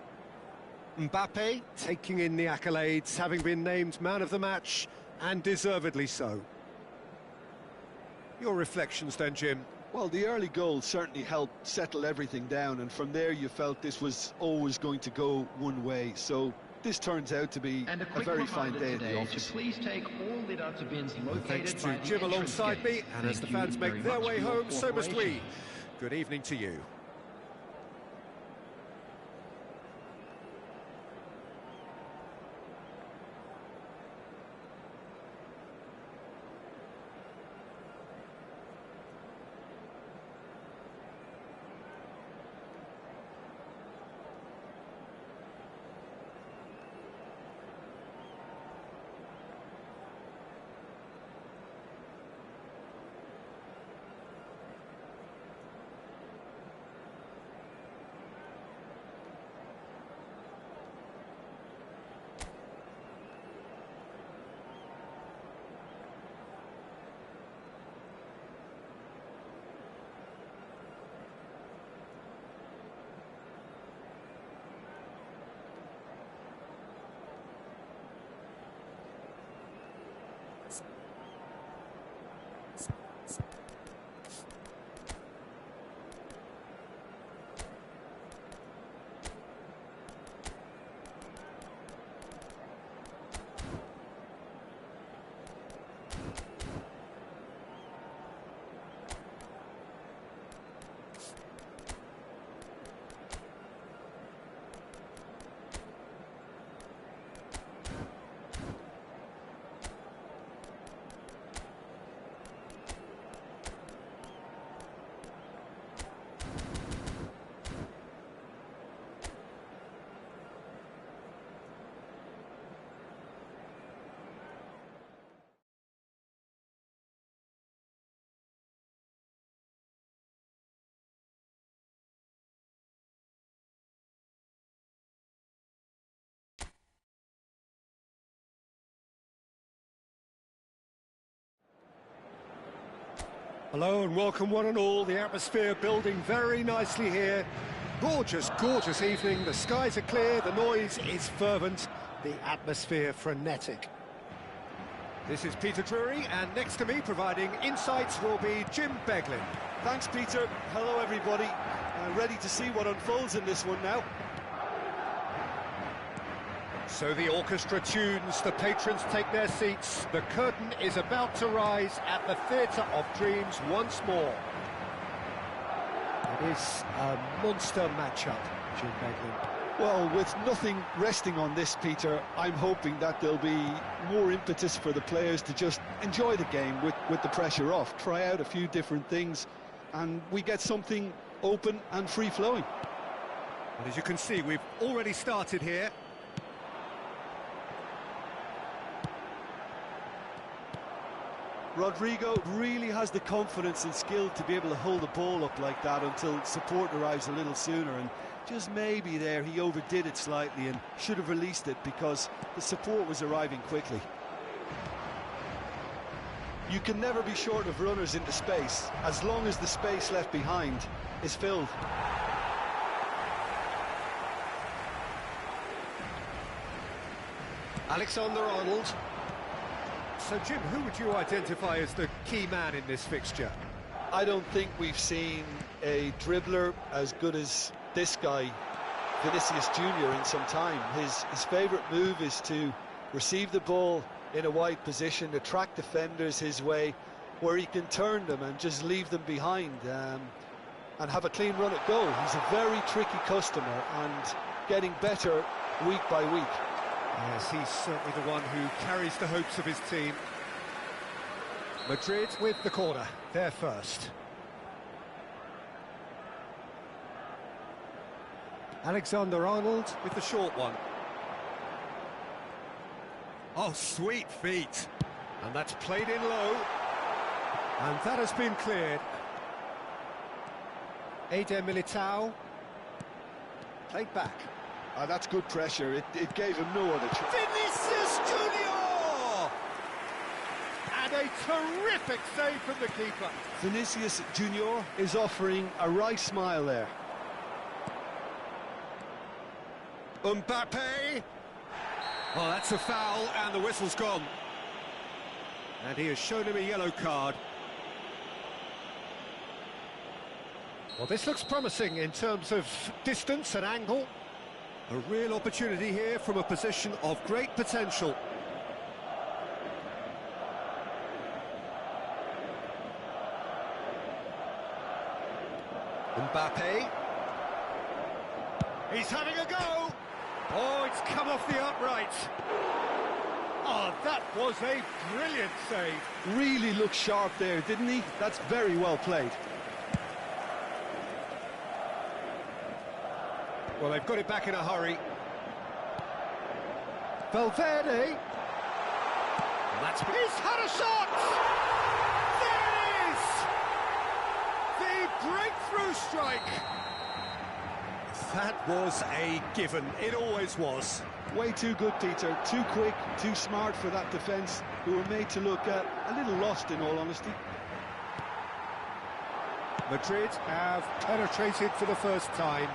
Mbappe taking in the accolades, having been named man of the match, and deservedly so. Your reflections then, Jim? Well, the early goal certainly helped settle everything down, and from there you felt this was always going to go one way. So this turns out to be And a quick very fine reminder day at the today office. to please take all litter bins Thanks located to by the Jim entrance alongside me, gate. and as the Thank you fans very make their much way for your home, so must we. cooperation. Good evening to you. Hello and welcome one and all. The atmosphere building very nicely here. Gorgeous, gorgeous evening. The skies are clear, the noise is fervent, the atmosphere frenetic. This is Peter Drury, and next to me providing insights will be Jim Beglin. Thanks, Peter. Hello, everybody. Ready to see what unfolds in this one now. So the orchestra tunes, the patrons take their seats. The curtain is about to rise at the Theatre of Dreams once more. It is a monster matchup, Jim Beglin. Well, with nothing resting on this, Peter, I'm hoping that there'll be more impetus for the players to just enjoy the game with the pressure off, try out a few different things, and we get something open and free-flowing. Well, as you can see, we've already started here. Rodrigo really has the confidence and skill to be able to hold the ball up like that until support arrives a little sooner, and just maybe there he overdid it slightly and should have released it because the support was arriving quickly. You can never be short of runners into space as long as the space left behind is filled. Alexander-Arnold. So, Jim, who would you identify as the key man in this fixture? I don't think we've seen a dribbler as good as this guy, Vinicius Jr., in some time. His favourite move is to receive the ball in a wide position, attract defenders his way, where he can turn them and just leave them behind and have a clean run at goal. He's a very tricky customer and getting better week by week. Yes, he's certainly the one who carries the hopes of his team. Madrid with the corner, they're first. Alexander-Arnold with the short one. Oh, sweet feet. And that's played in low. And that has been cleared. Eder Militao. Played back. That's good pressure. It gave him no other choice. Vinicius Junior! And a terrific save from the keeper. Vinicius Junior is offering a right smile there. Mbappe. Oh, that's a foul, and the whistle's gone. And he has shown him a yellow card. Well, this looks promising in terms of distance and angle. A real opportunity here from a position of great potential. Mbappe. He's having a go. Oh, it's come off the upright. Oh, that was a brilliant save. Really looked sharp there, didn't he? That's very well played. Well, they've got it back in a hurry. Valverde. He's had a shot! There it is! The breakthrough strike! That was a given. It always was. Way too good, Peter. Too quick, too smart for that defence, who were made to look a little lost, in all honesty. Madrid have penetrated for the first time.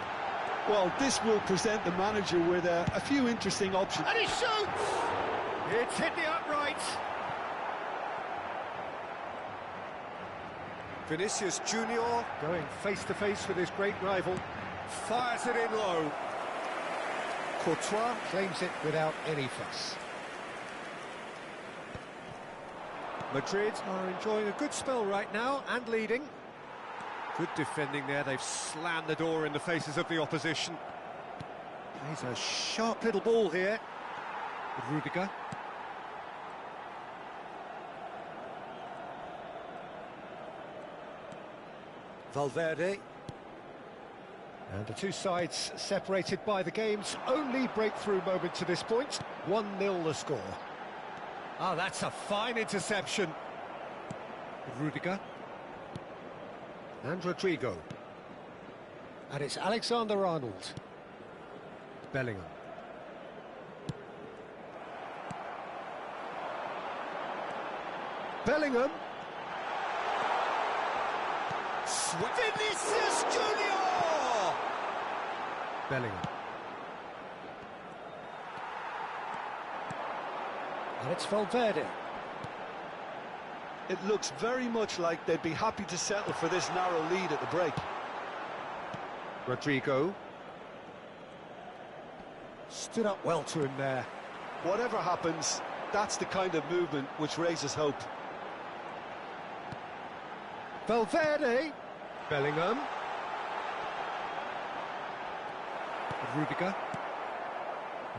Well, this will present the manager with a few interesting options. And he shoots! It's hit the upright. Vinicius Junior Going face-to-face with his great rival. fires it in low. Courtois claims it without any fuss. Madrid are enjoying a good spell right now and leading. Good defending there. They've slammed the door in the faces of the opposition. Plays a sharp little ball here. Rudiger. Valverde. And the two sides separated by the game's only breakthrough moment to this point. 1-0 the score. Ah, that's a fine interception. Rudiger. And Rodrigo. And it's Alexander-Arnold. Bellingham. Bellingham. Vinicius Junior! Bellingham. And it's Valverde. It looks very much like they'd be happy to settle for this narrow lead at the break. Rodrigo. Stood up well to him there. Whatever happens, that's the kind of movement which raises hope. Valverde. Bellingham. Rudiger.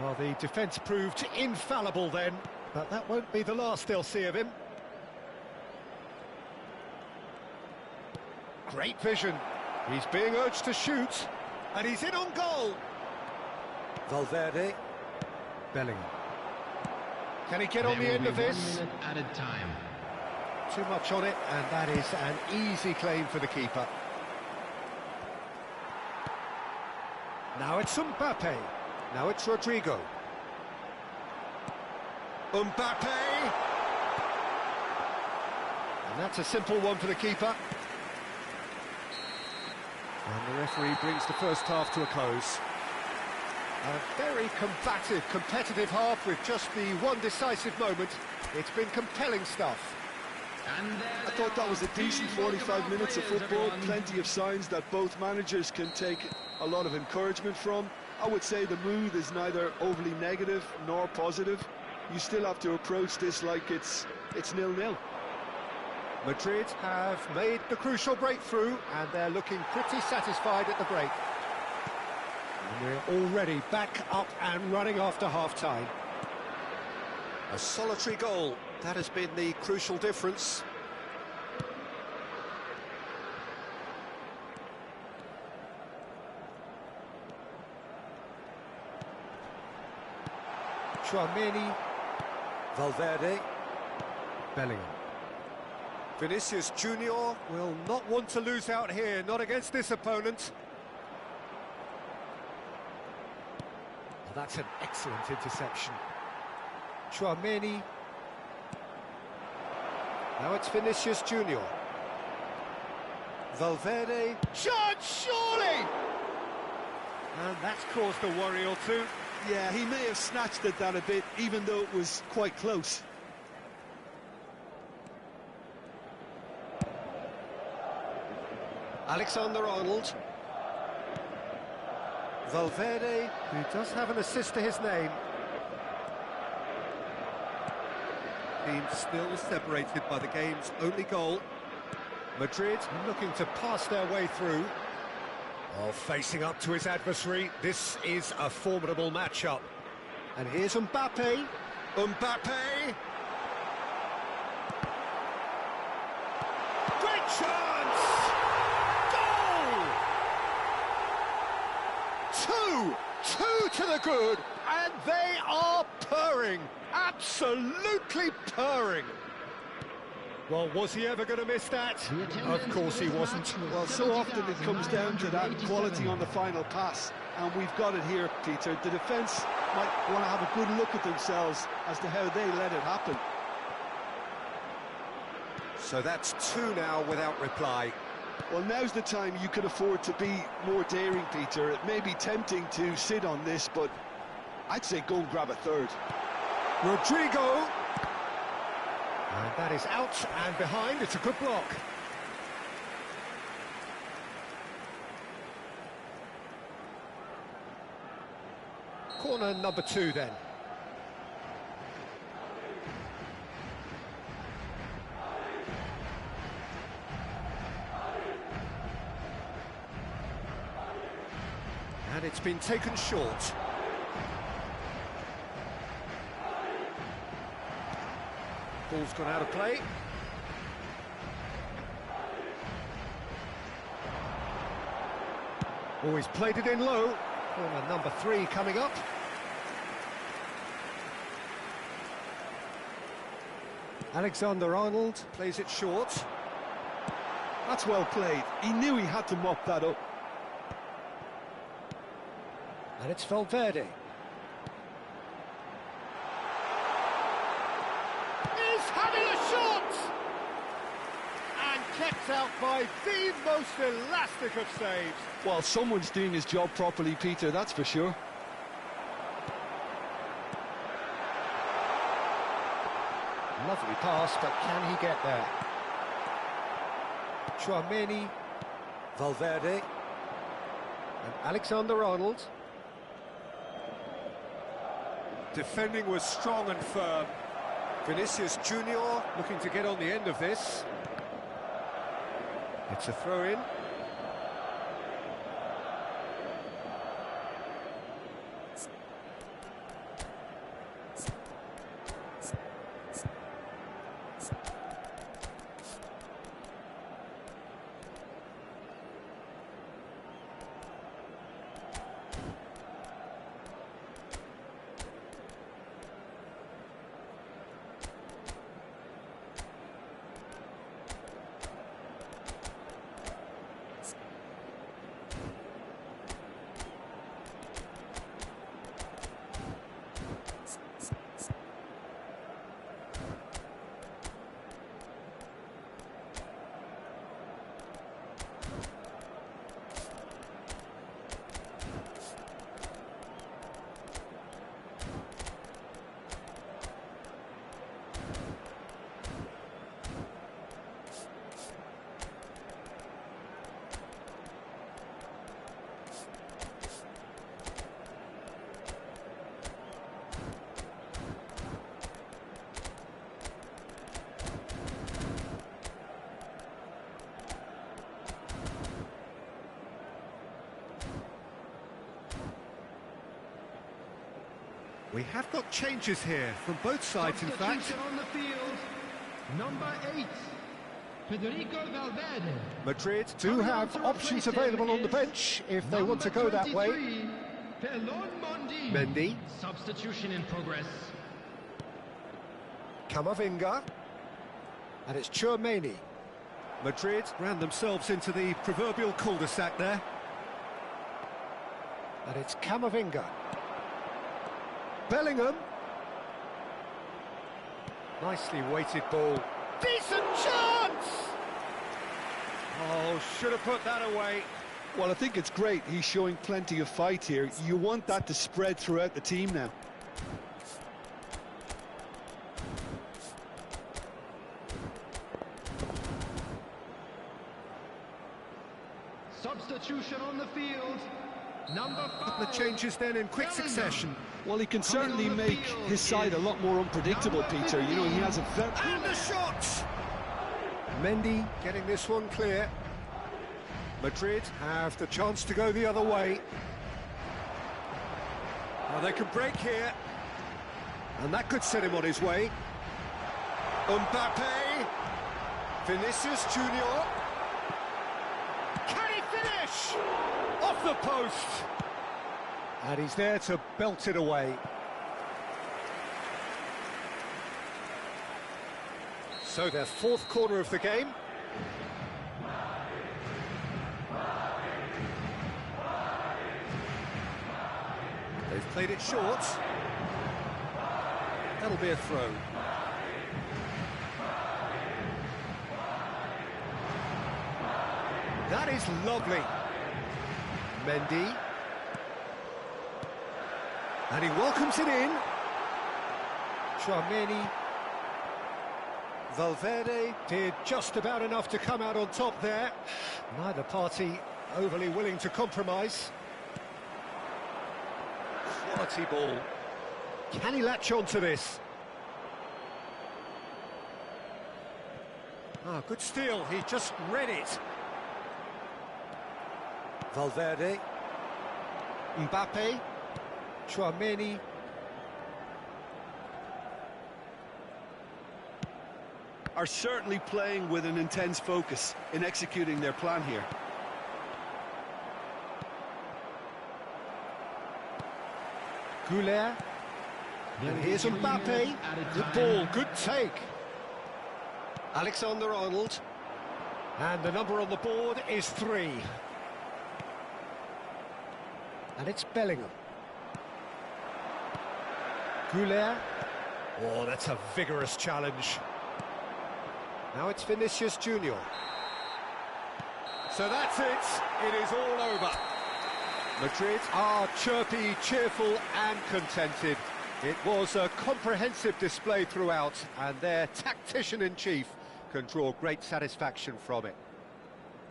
Well, the defence proved infallible then, but that won't be the last they'll see of him. Great vision. He's being urged to shoot, and he's in on goal. Valverde. Bellingham. Can he get on the There will end be of 1 this? minute added time. Too much on it, and that is an easy claim for the keeper. Now it's Mbappe. Now it's Rodrigo. Mbappe! And that's a simple one for the keeper. And the referee brings the first half to a close. A very combative, competitive half with just the one decisive moment. It's been compelling stuff. I thought that was a decent 45 minutes of football, plenty of signs that both managers can take a lot of encouragement from. I would say the mood is neither overly negative nor positive. You still have to approach this like it's 0-0. Madrid have made the crucial breakthrough, and they're looking pretty satisfied at the break. And we're already back up and running after half-time. A solitary goal. That has been the crucial difference. Tchouaméni. Valverde. Bellingham. Vinicius Junior will not want to lose out here, not against this opponent. Well, that's an excellent interception. Tchouaméni. Now it's Vinicius Junior. Valverde. Shot, surely! And that's caused a worry or two. Yeah, he may have snatched at that a bit, even though it was quite close. Alexander-Arnold. Valverde, who does have an assist to his name. Team still separated by the game's only goal. Madrid looking to pass their way through. While facing up to his adversary, this is a formidable matchup. And here's Mbappe. Mbappe! Great chance! Goal! Two to the good, and they are purring. Absolutely purring. Well, was he ever going to miss that? Of course he wasn't. Well, so often it comes down to that quality on the final pass, and we've got it here, Peter. The defence might want to have a good look at themselves as to how they let it happen. So that's two now without reply. Well, now's the time you can afford to be more daring, Peter. It may be tempting to sit on this, but I'd say go and grab a third. Rodrigo! And that is out and behind. It's a good block. Corner number 2 then. And it's been taken short. Ball's gone out of play. Oh, he's played it in low. Corner number 3 coming up. Alexander-Arnold plays it short. That's well played. He knew he had to mop that up. And it's Valverde. He's having a shot! And kept out by the most elastic of saves. Well, someone's doing his job properly, Peter, that's for sure. Lovely pass, but can he get there? Tchouaméni, Valverde, and Alexander-Arnold. Defending was strong and firm. Vinicius Junior looking to get on the end of this. It's a throw-in. We have got changes here from both sides, in fact. Substitution on the field, number 8, Federico Valverde. Madrid do have options available on the bench if they want to go that way. Mendy. Substitution in progress. Camavinga. And it's Tchouaméni. Madrid ran themselves into the proverbial cul-de-sac there. And it's Camavinga. Bellingham. Nicely weighted ball. Decent chance! Oh, should have put that away. Well, I think it's great. He's showing plenty of fight here. You want that to spread throughout the team now. Substitution on the field, Number A couple of 5. changes then in quick succession. Well, he can certainly make his side a lot more unpredictable, Peter. You know, he has a very... And the shot! Mendy getting this one clear. Madrid have the chance to go the other way. Now they can break here. And that could set him on his way. Mbappe. Vinicius Junior. Can he finish? Off the post. And he's there to belt it away. So their fourth corner of the game. They've played it short. That'll be a throw. That is lovely. Mendy. And he welcomes it in. Tchouaméni. Valverde did just about enough to come out on top there. Neither party overly willing to compromise. Quality ball. Can he latch on to this? Ah, good steal. He just read it. Valverde. Mbappe. Tchouaméni. are certainly playing with an intense focus in executing their plan here. Goulet. And here's Mbappe. Good ball, good take. Alexander-Arnold. And the number on the board is 3. And it's Bellingham. Goulet. Oh, that's a vigorous challenge. Now it's Vinicius Junior. So that's it. It is all over. Madrid are chirpy, cheerful and contented. It was a comprehensive display throughout, and their tactician-in-chief can draw great satisfaction from it.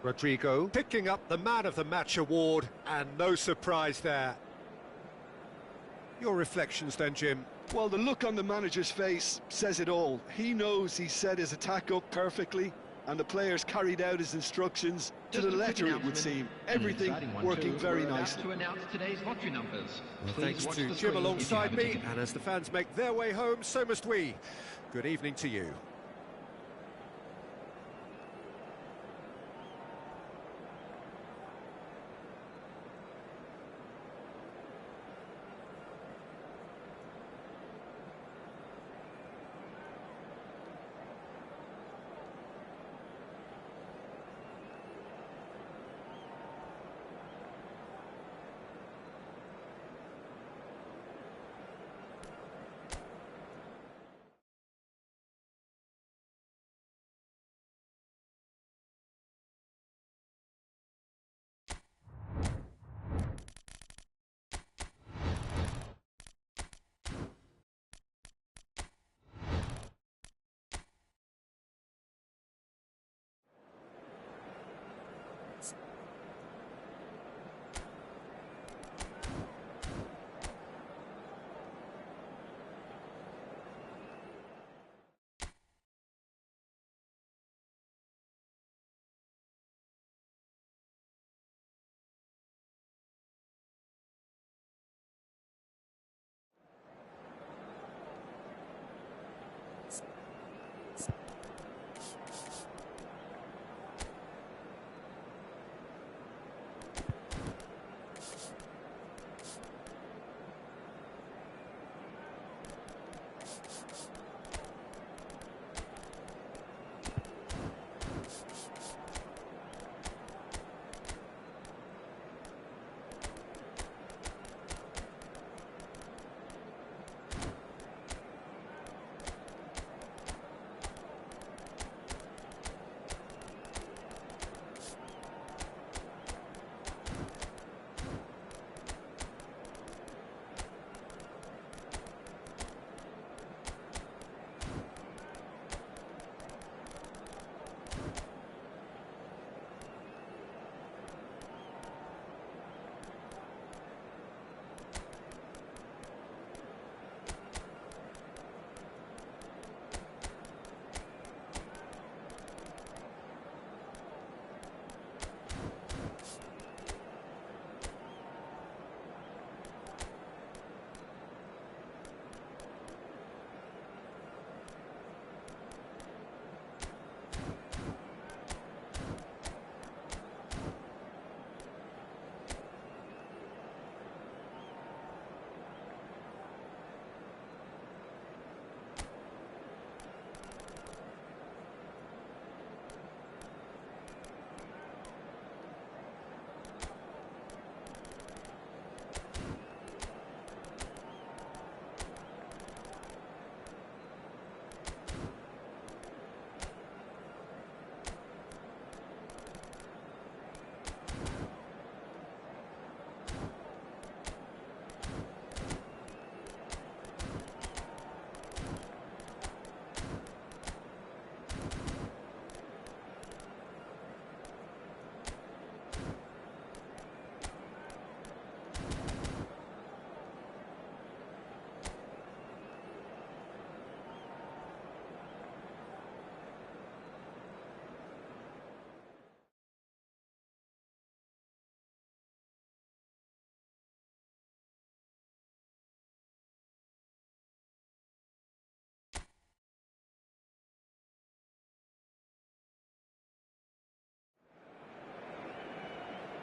Rodrigo picking up the Man of the Match award, and no surprise there. Your reflections then, Jim? Well, the look on the manager's face says it all. He knows he set his attack up perfectly, and the players carried out his instructions to the letter, it would seem. Everything working very nicely. To announce today's lottery numbers. Well, Please thanks watch to the Jim screen if you alongside have a me, ticket. and as the fans make their way home, so must we. Good evening to you.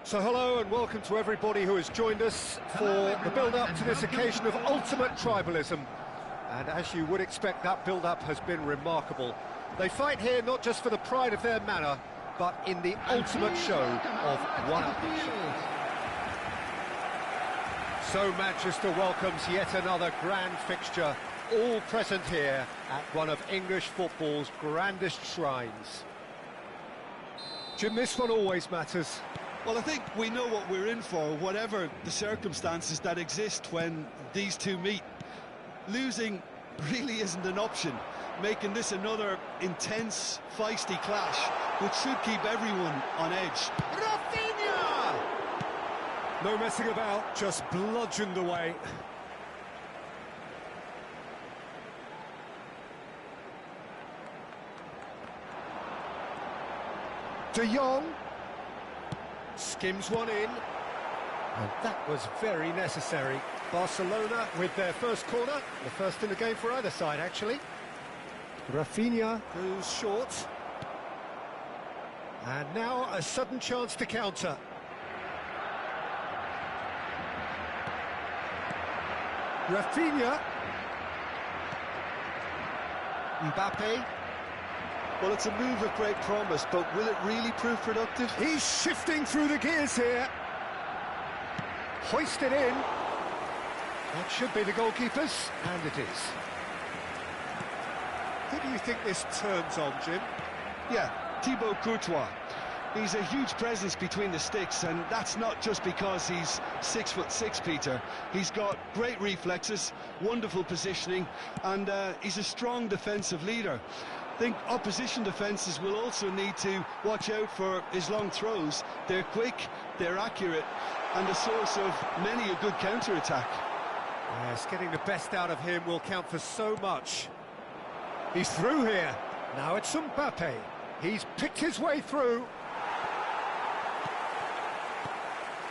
So hello and welcome to everybody who has joined us for the build-up to this occasion of ultimate tribalism. And as you would expect, that build-up has been remarkable. They fight here not just for the pride of their manor, but in the ultimate show of one-upmanship. So Manchester welcomes yet another grand fixture, all present here at one of English football's grandest shrines. Jim, this one always matters. Well, I think we know what we're in for, whatever the circumstances that exist when these two meet. Losing really isn't an option, making this another intense, feisty clash, which should keep everyone on edge. Rafinha! No messing about, just bludgeoned away. De Jong skims one in, and that was very necessary. Barcelona with their first corner, the first in the game for either side, actually. Rafinha goes short. And now a sudden chance to counter. Rafinha. Mbappe. Well, it's a move of great promise, but will it really prove productive? He's shifting through the gears here. Hoisted in. That should be the goalkeeper's, and it is. Who do you think this turns on, Jim? Yeah, Thibaut Courtois. He's a huge presence between the sticks, and that's not just because he's 6'6", Peter. He's got great reflexes, wonderful positioning, and he's a strong defensive leader. I think opposition defences will also need to watch out for his long throws. They're quick, they're accurate, and a source of many a good counter-attack. Yes, getting the best out of him will count for so much. He's through here. Now it's Mbappe. He's picked his way through.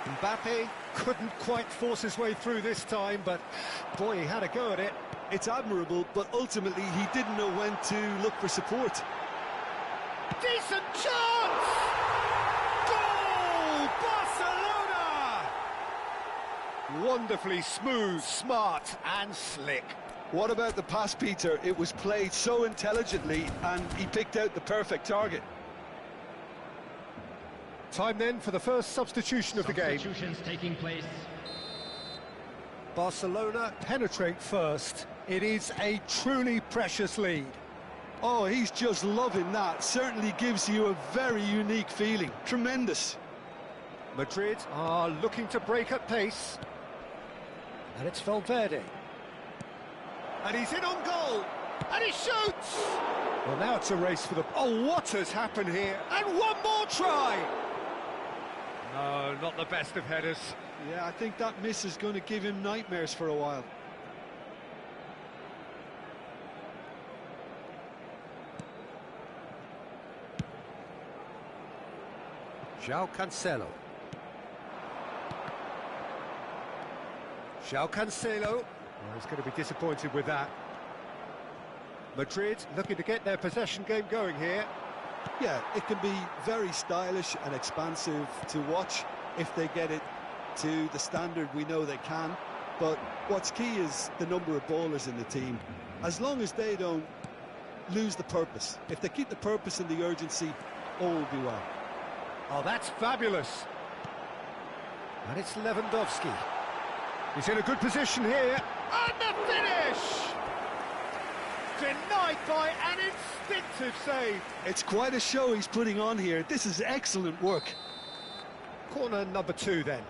Mbappe couldn't quite force his way through this time, but boy, he had a go at it. It's admirable, but ultimately he didn't know when to look for support. Decent chance! Goal! Barcelona! Wonderfully smooth, smart and slick. What about the pass, Peter? It was played so intelligently and he picked out the perfect target. Time then for the first substitution of the game. Substitutions taking place. Barcelona penetrate first. It is a truly precious lead. Oh, he's just loving that. Certainly gives you a very unique feeling. Tremendous. Madrid are looking to break at pace. And it's Valverde. And he's in on goal. And he shoots! Well, now it's a race for the... Oh, what has happened here? And one more try! No, not the best of headers. Yeah, I think that miss is going to give him nightmares for a while. João Cancelo. João Cancelo. Well, he's going to be disappointed with that. Madrid looking to get their possession game going here. Yeah, it can be very stylish and expansive to watch if they get it to the standard we know they can. But what's key is the number of ballers in the team. As long as they don't lose the purpose. If they keep the purpose and the urgency, all will be well. Oh, that's fabulous. And it's Lewandowski. He's in a good position here. And the finish! Denied by an instinctive save. It's quite a show he's putting on here. This is excellent work. Corner number 2 then.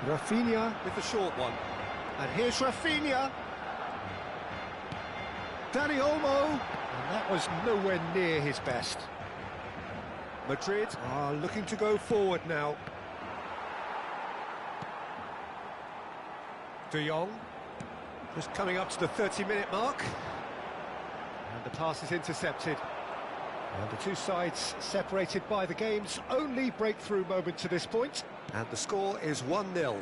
Rafinha with the short one. And here's Rafinha. Dani Olmo. And that was nowhere near his best. Madrid are looking to go forward now. De Jong just coming up to the 30-minute mark. And the pass is intercepted. And the two sides separated by the game's only breakthrough moment to this point. And the score is 1-0.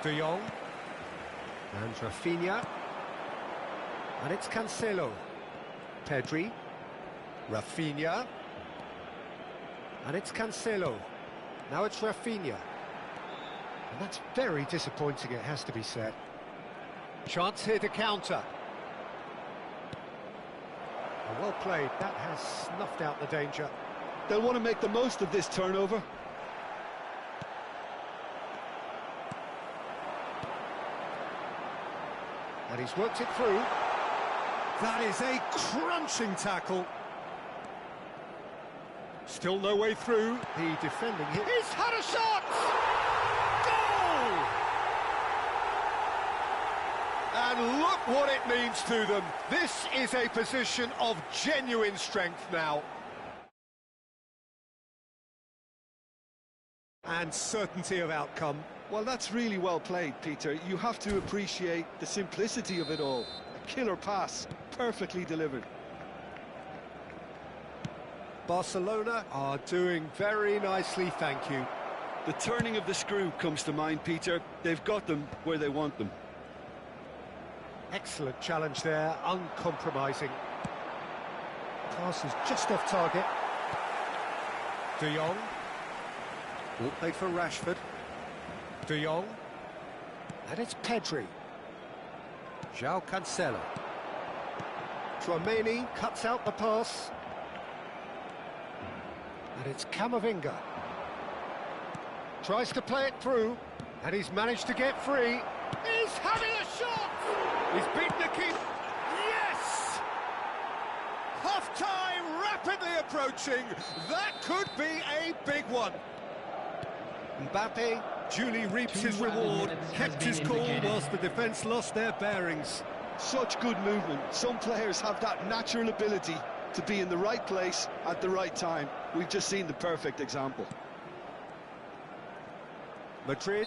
De Jong. And Rafinha. And it's Cancelo. Pedri. Rafinha. And it's Cancelo. Now it's Rafinha. And that's very disappointing, it has to be said. Chance here to counter. Oh, well played. That has snuffed out the danger. They'll want to make the most of this turnover. And he's worked it through. That is a crunching tackle. Still no way through. The defending here. He's had a shot! Goal! And look what it means to them. This is a position of genuine strength now. And certainty of outcome. Well, that's really well played, Peter. You have to appreciate the simplicity of it all. A killer pass, perfectly delivered. Barcelona are doing very nicely, thank you. The turning of the screw comes to mind, Peter. They've got them where they want them. Excellent challenge there, uncompromising. Pass is just off target. De Jong. Ball played for Rashford. De Jong. And it's Pedri. João Cancelo. Tchouaméni cuts out the pass. And it's Camavinga. Tries to play it through. And he's managed to get free. He's having a shot! He's beaten the keeper. Yes! Half-time rapidly approaching. That could be a big one. Mbappe duly reaps his reward, kept his cool whilst the defence lost their bearings. Such good movement. Some players have that natural ability to be in the right place at the right time. We've just seen the perfect example. Madrid.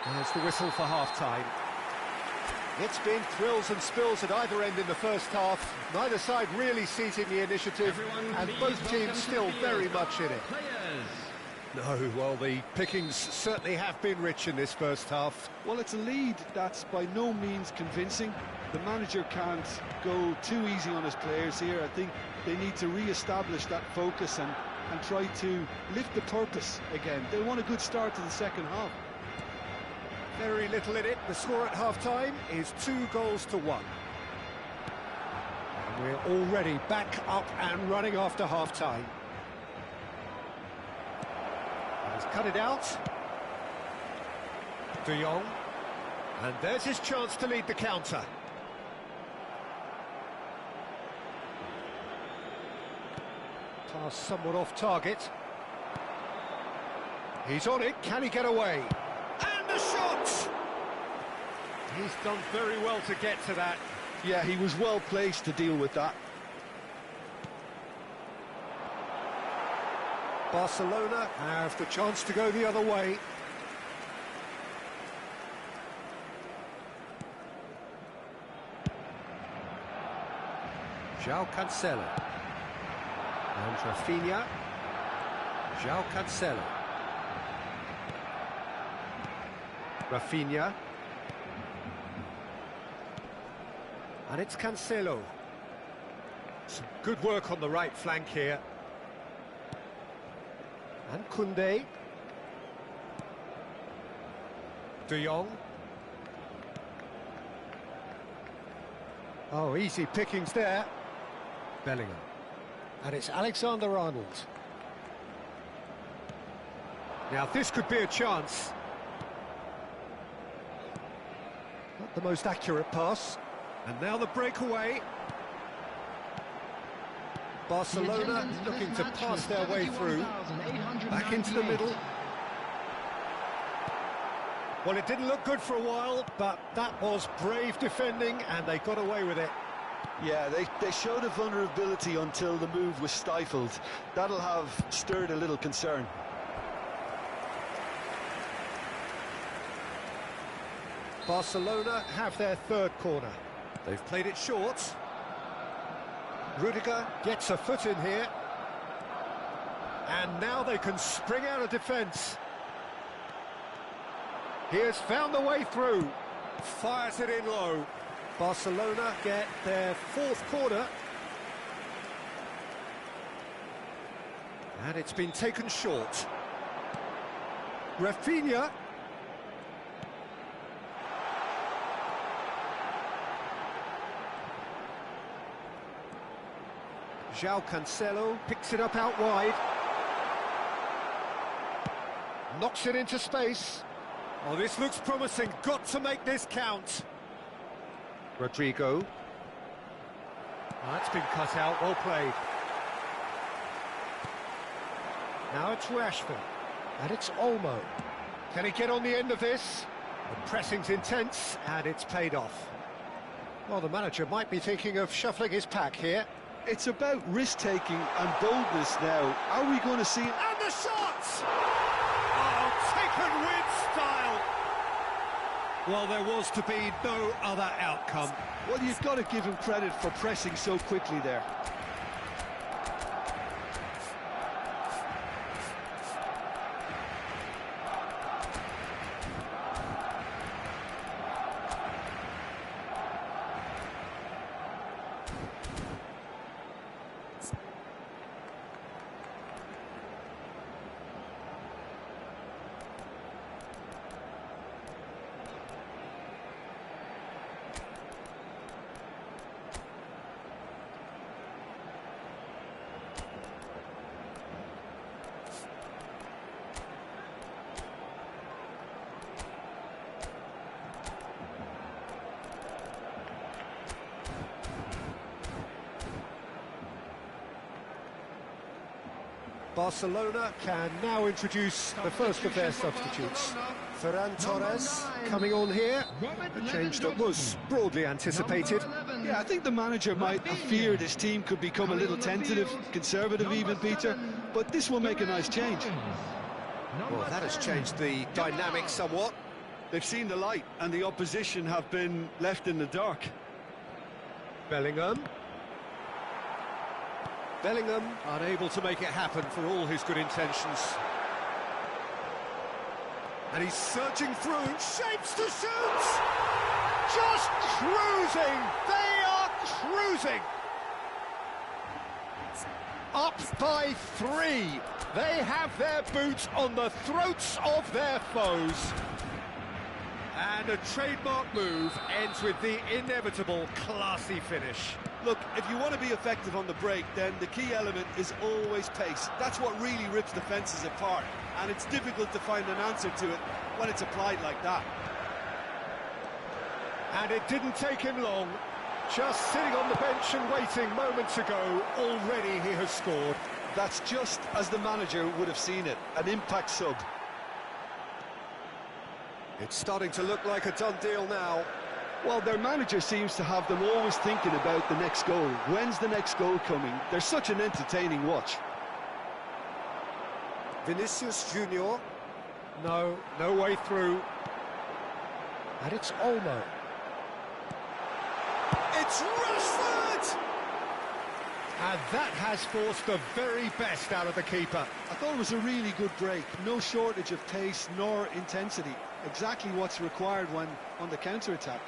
There's the whistle for half-time. It's been thrills and spills at either end in the first half. Neither side really seizing the initiative, and both teams still very much in it. No, well, the pickings certainly have been rich in this first half. Well, it's a lead that's by no means convincing. The manager can't go too easy on his players here. I think they need to re-establish that focus and try to lift the purpose again. They want a good start to the second half. Very little in it. The score at half-time is 2-1. And we're already back up and running after half-time. He's cut it out. De Jong. And there's his chance to lead the counter. Pass somewhat off target. He's on it. Can he get away? And a shot! He's done very well to get to that. Yeah, he was well placed to deal with that. Barcelona have the chance to go the other way. João Cancelo. And Rafinha. João Cancelo. Rafinha. And it's Cancelo. Some good work on the right flank here. And Koundé. De Jong. Oh, easy pickings there. Bellingham. And it's Alexander-Arnold. Now this could be a chance. Not the most accurate pass. And now the breakaway. Barcelona looking to pass their way through. Back into the middle. Well, it didn't look good for a while, but that was brave defending, and they got away with it. Yeah, they showed a vulnerability until the move was stifled. That'll have stirred a little concern. Barcelona have their third corner. They've played it short. Rudiger gets a foot in here. And now they can spring out of defence. He has found the way through. Fires it in low. Barcelona get their fourth corner. And it's been taken short. Rafinha. João Cancelo picks it up out wide. Knocks it into space. Oh, this looks promising. Got to make this count. Rodrigo. That's been cut out. Well played. Now it's Rashford. And it's Olmo. Can he get on the end of this? The pressing's intense, and it's paid off. Well, the manager might be thinking of shuffling his pack here. It's about risk-taking and boldness now. Are we going to see... And the shots! Oh, taken with style! Well, there was to be no other outcome. Well, you've got to give him credit for pressing so quickly there. Barcelona can now introduce the first of their substitutes. Ferran Torres coming on here, a change that was broadly anticipated. Yeah, I think the manager might have feared his team could become a little tentative, conservative even, Peter, but this will make a nice change. Well, that has changed the dynamic somewhat. They've seen the light and the opposition have been left in the dark. Bellingham, unable to make it happen for all his good intentions. And he's surging through, shapes to shoot! Just cruising! They are cruising! Up by 3. They have their boots on the throats of their foes. And a trademark move ends with the inevitable classy finish. Look, if you want to be effective on the break, then the key element is always pace. That's what really rips defences apart, and it's difficult to find an answer to it when it's applied like that. And it didn't take him long. Just sitting on the bench and waiting moments ago, already he has scored. That's just as the manager would have seen it, an impact sub. It's starting to look like a done deal now. Well, their manager seems to have them always thinking about the next goal. When's the next goal coming? They're such an entertaining watch. Vinicius Junior. No way through. And it's Olmo. It's Rashford! And that has forced the very best out of the keeper. I thought it was a really good break. No shortage of pace nor intensity. Exactly what's required when on the counter-attack.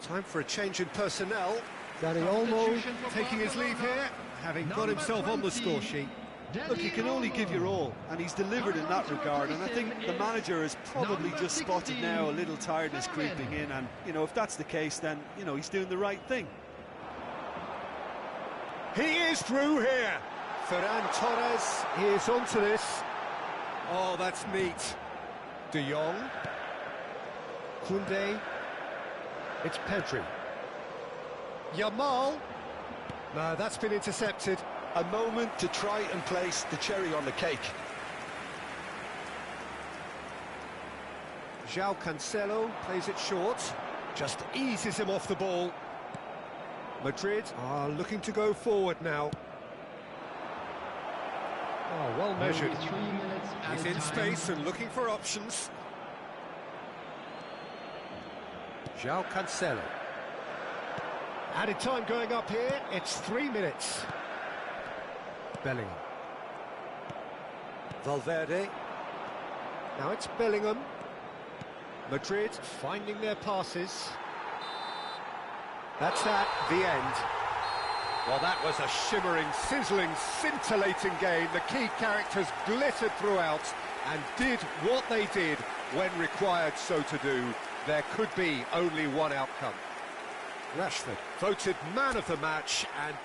Time for a change in personnel. Dani Olmo taking his leave here, having got himself on the score sheet. Look, you can only give your all, and he's delivered in that regard, and I think the manager has probably just spotted now a little tiredness creeping in, and, you know, if that's the case, then, you know, he's doing the right thing. He is through here. Ferran Torres, he is onto this. Oh, that's neat. De Jong. Koundé. It's Pedri. Yamal. No, that's been intercepted. A moment to try and place the cherry on the cake. João Cancelo plays it short. Just eases him off the ball. Madrid are looking to go forward now. Oh, well measured. 3 minutes He's added in time. space and looking for options. João Cancelo. Added time going up here, it's 3 minutes. Bellingham. Valverde. Now it's Bellingham. Madrid finding their passes. That's that, the end. Well, that was a shimmering, sizzling, scintillating game. The key characters glittered throughout and did what they did when required so to do. There could be only one outcome. Rashford voted man of the match and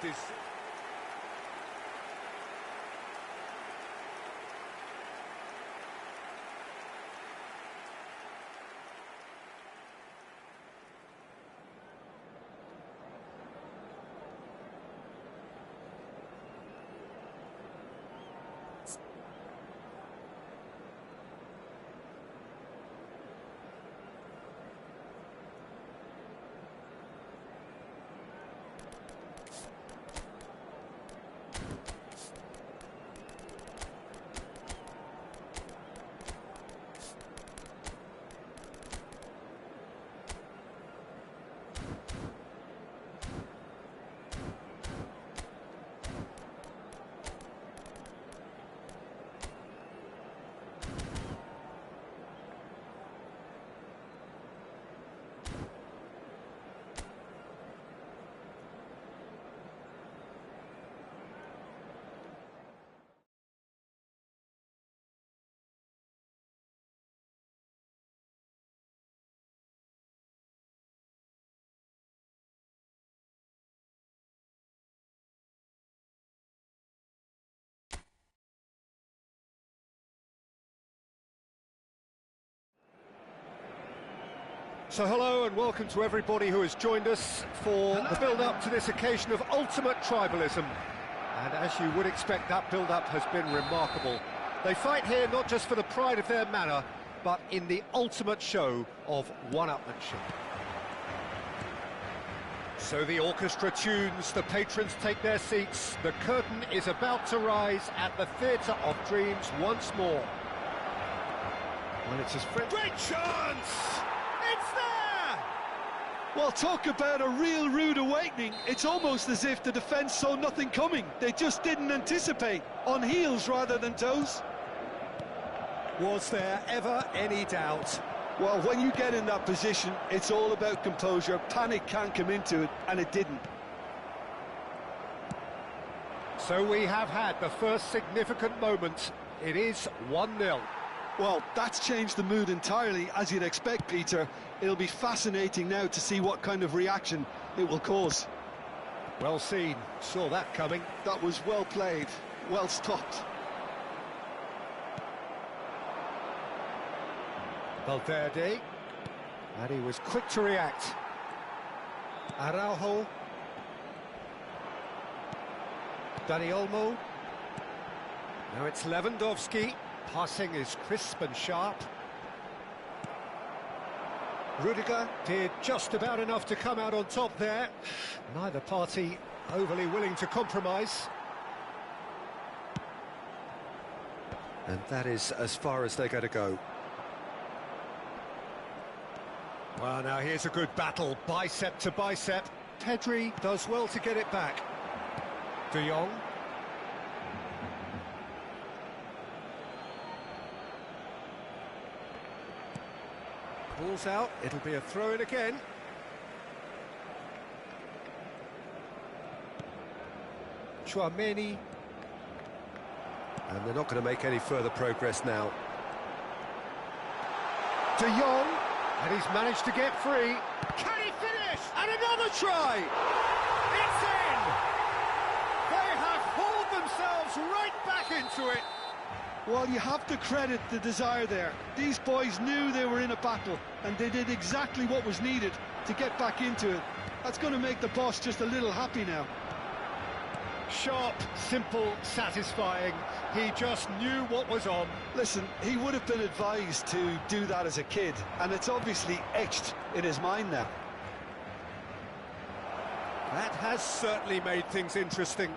So hello and welcome to everybody who has joined us for the build-up to this occasion of ultimate tribalism. And as you would expect, that build-up has been remarkable. They fight here not just for the pride of their manor, but in the ultimate show of one-upmanship. So the orchestra tunes, the patrons take their seats, the curtain is about to rise at the Theatre of Dreams once more. Well, it's his friend. Great chance! It's there! Well, talk about a real rude awakening. It's almost as if the defence saw nothing coming. They just didn't anticipate. On heels rather than toes. Was there ever any doubt? Well, when you get in that position, it's all about composure. Panic can't come into it, and it didn't. So we have had the first significant moment. It is 1-0. Well, that's changed the mood entirely, as you'd expect, Peter. It'll be fascinating now to see what kind of reaction it will cause. Well seen, saw that coming. That was well played, well stopped. Valverde, and he was quick to react. Araujo. Dani Olmo. Now it's Lewandowski. Passing is crisp and sharp. Rudiger did just about enough to come out on top there. Neither party overly willing to compromise. And that is as far as they're going to go. Well, now here's a good battle, bicep to bicep. Pedri does well to get it back. De Jong. Ball's out, it'll be a throw-in again. Tchouaméni. And they're not going to make any further progress now. De Jong, and he's managed to get free. Can he finish? And another try! It's in! They have hauled themselves right back into it. Well, you have to credit the desire there. These boys knew they were in a battle, and they did exactly what was needed to get back into it. That's going to make the boss just a little happy now. Sharp, simple, satisfying. He just knew what was on. Listen, he would have been advised to do that as a kid, and it's obviously etched in his mind now. That has certainly made things interesting.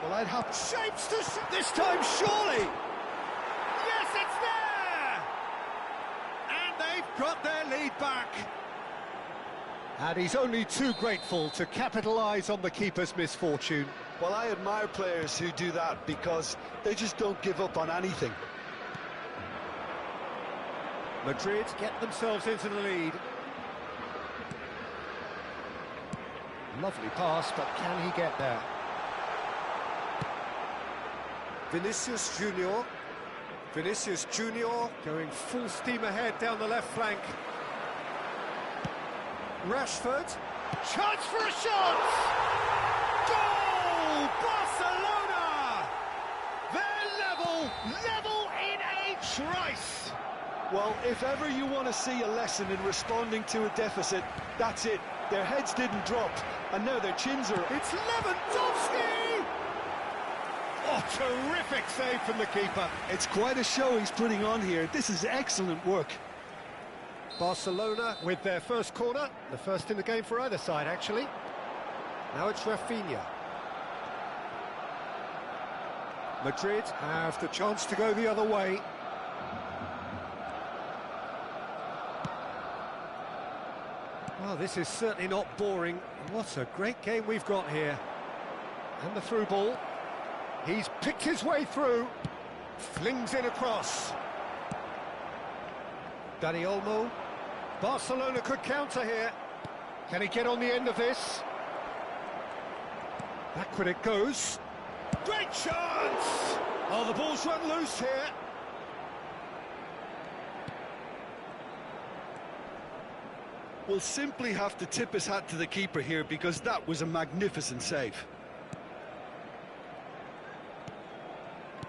Well, I'd have... Shapes to... This time, surely! Yes, it's there! And they've got their lead back. And he's only too grateful to capitalise on the keeper's misfortune. Well, I admire players who do that because they just don't give up on anything. Madrid get themselves into the lead. Lovely pass, but can he get there? Vinicius Junior. Vinicius Junior going full steam ahead down the left flank. Rashford. Chance for a shot! Goal! Barcelona! They're level in a trice! Well, if ever you want to see a lesson in responding to a deficit, that's it. Their heads didn't drop, and now their chins are... It's Lewandowski! Oh, terrific save from the keeper. It's quite a show he's putting on here. This is excellent work. Barcelona with their first corner, the first in the game for either side, actually. Now it's Rafinha. Madrid have the chance to go the other way. Well, this is certainly not boring. What a great game we've got here. And the through ball. He's picked his way through. Flings it across. Dani Olmo. Barcelona could counter here. Can he get on the end of this? Backward it goes. Great chance! Oh, the ball's run loose here. We'll simply have to tip his hat to the keeper here because that was a magnificent save.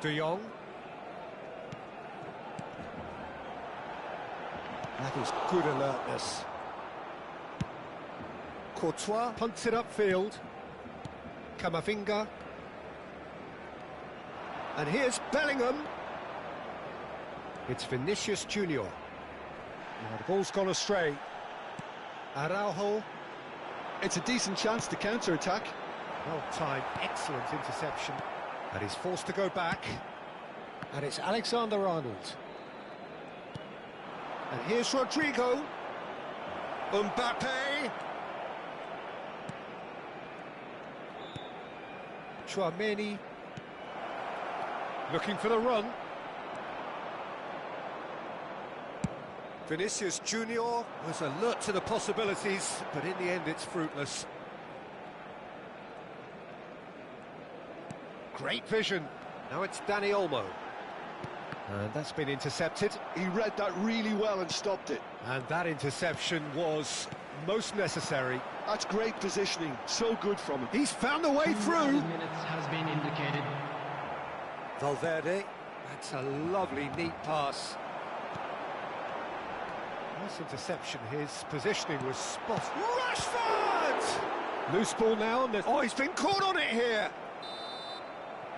De Jong. That is good alertness. Courtois punts it upfield. Camavinga. And here's Bellingham. It's Vinicius Junior. Now the ball's gone astray. Araujo. It's a decent chance to counter-attack. Well timed, excellent interception. And he's forced to go back. And it's Alexander-Arnold. And here's Rodrigo. Mbappe. Tchouaméni. Looking for the run. Vinicius Junior was alert to the possibilities, but in the end it's fruitless. Great vision. Now it's Dani Olmo. And that's been intercepted. He read that really well and stopped it. And that interception was most necessary. That's great positioning. So good from him. He's found a way through. Minutes has been indicated. Valverde. That's a lovely, neat pass. Nice interception. His positioning was spot. Rashford! Loose ball now. And oh, he's been caught on it here.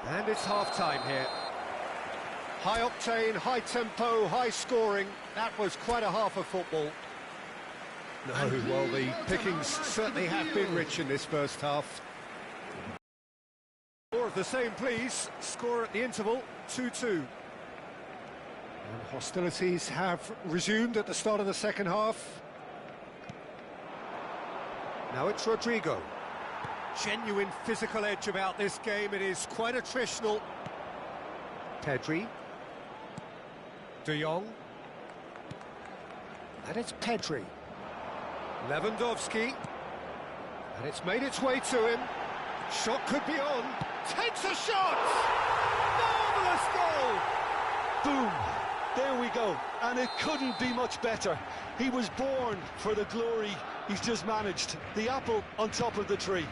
And it's half-time here. High octane, high tempo, high scoring. That was quite a half of football. No, well, the pickings certainly have been rich in this first half. More of the same, please. Score at the interval, 2-2. And hostilities have resumed at the start of the second half. Now it's Rodrigo. Genuine physical edge about this game. It is quite attritional. Pedri. De Jong. And it's Pedri. Lewandowski. And it's made its way to him. Shot could be on. Takes a shot! Marvellous goal! Boom! There we go. And it couldn't be much better. He was born for the glory he's just managed. The apple on top of the tree.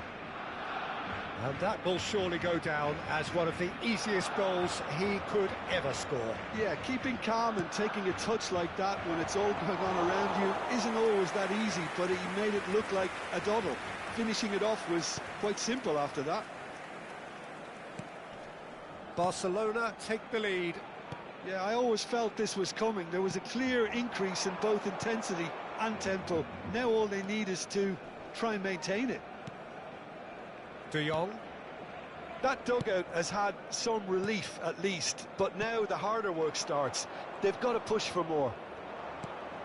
And that will surely go down as one of the easiest goals he could ever score. Yeah, keeping calm and taking a touch like that when it's all going on around you isn't always that easy, but he made it look like a doddle. Finishing it off was quite simple after that. Barcelona take the lead. Yeah, I always felt this was coming. There was a clear increase in both intensity and tempo. Now all they need is to try and maintain it. De Jong. That dugout has had some relief at least, but now the harder work starts. They've got to push for more.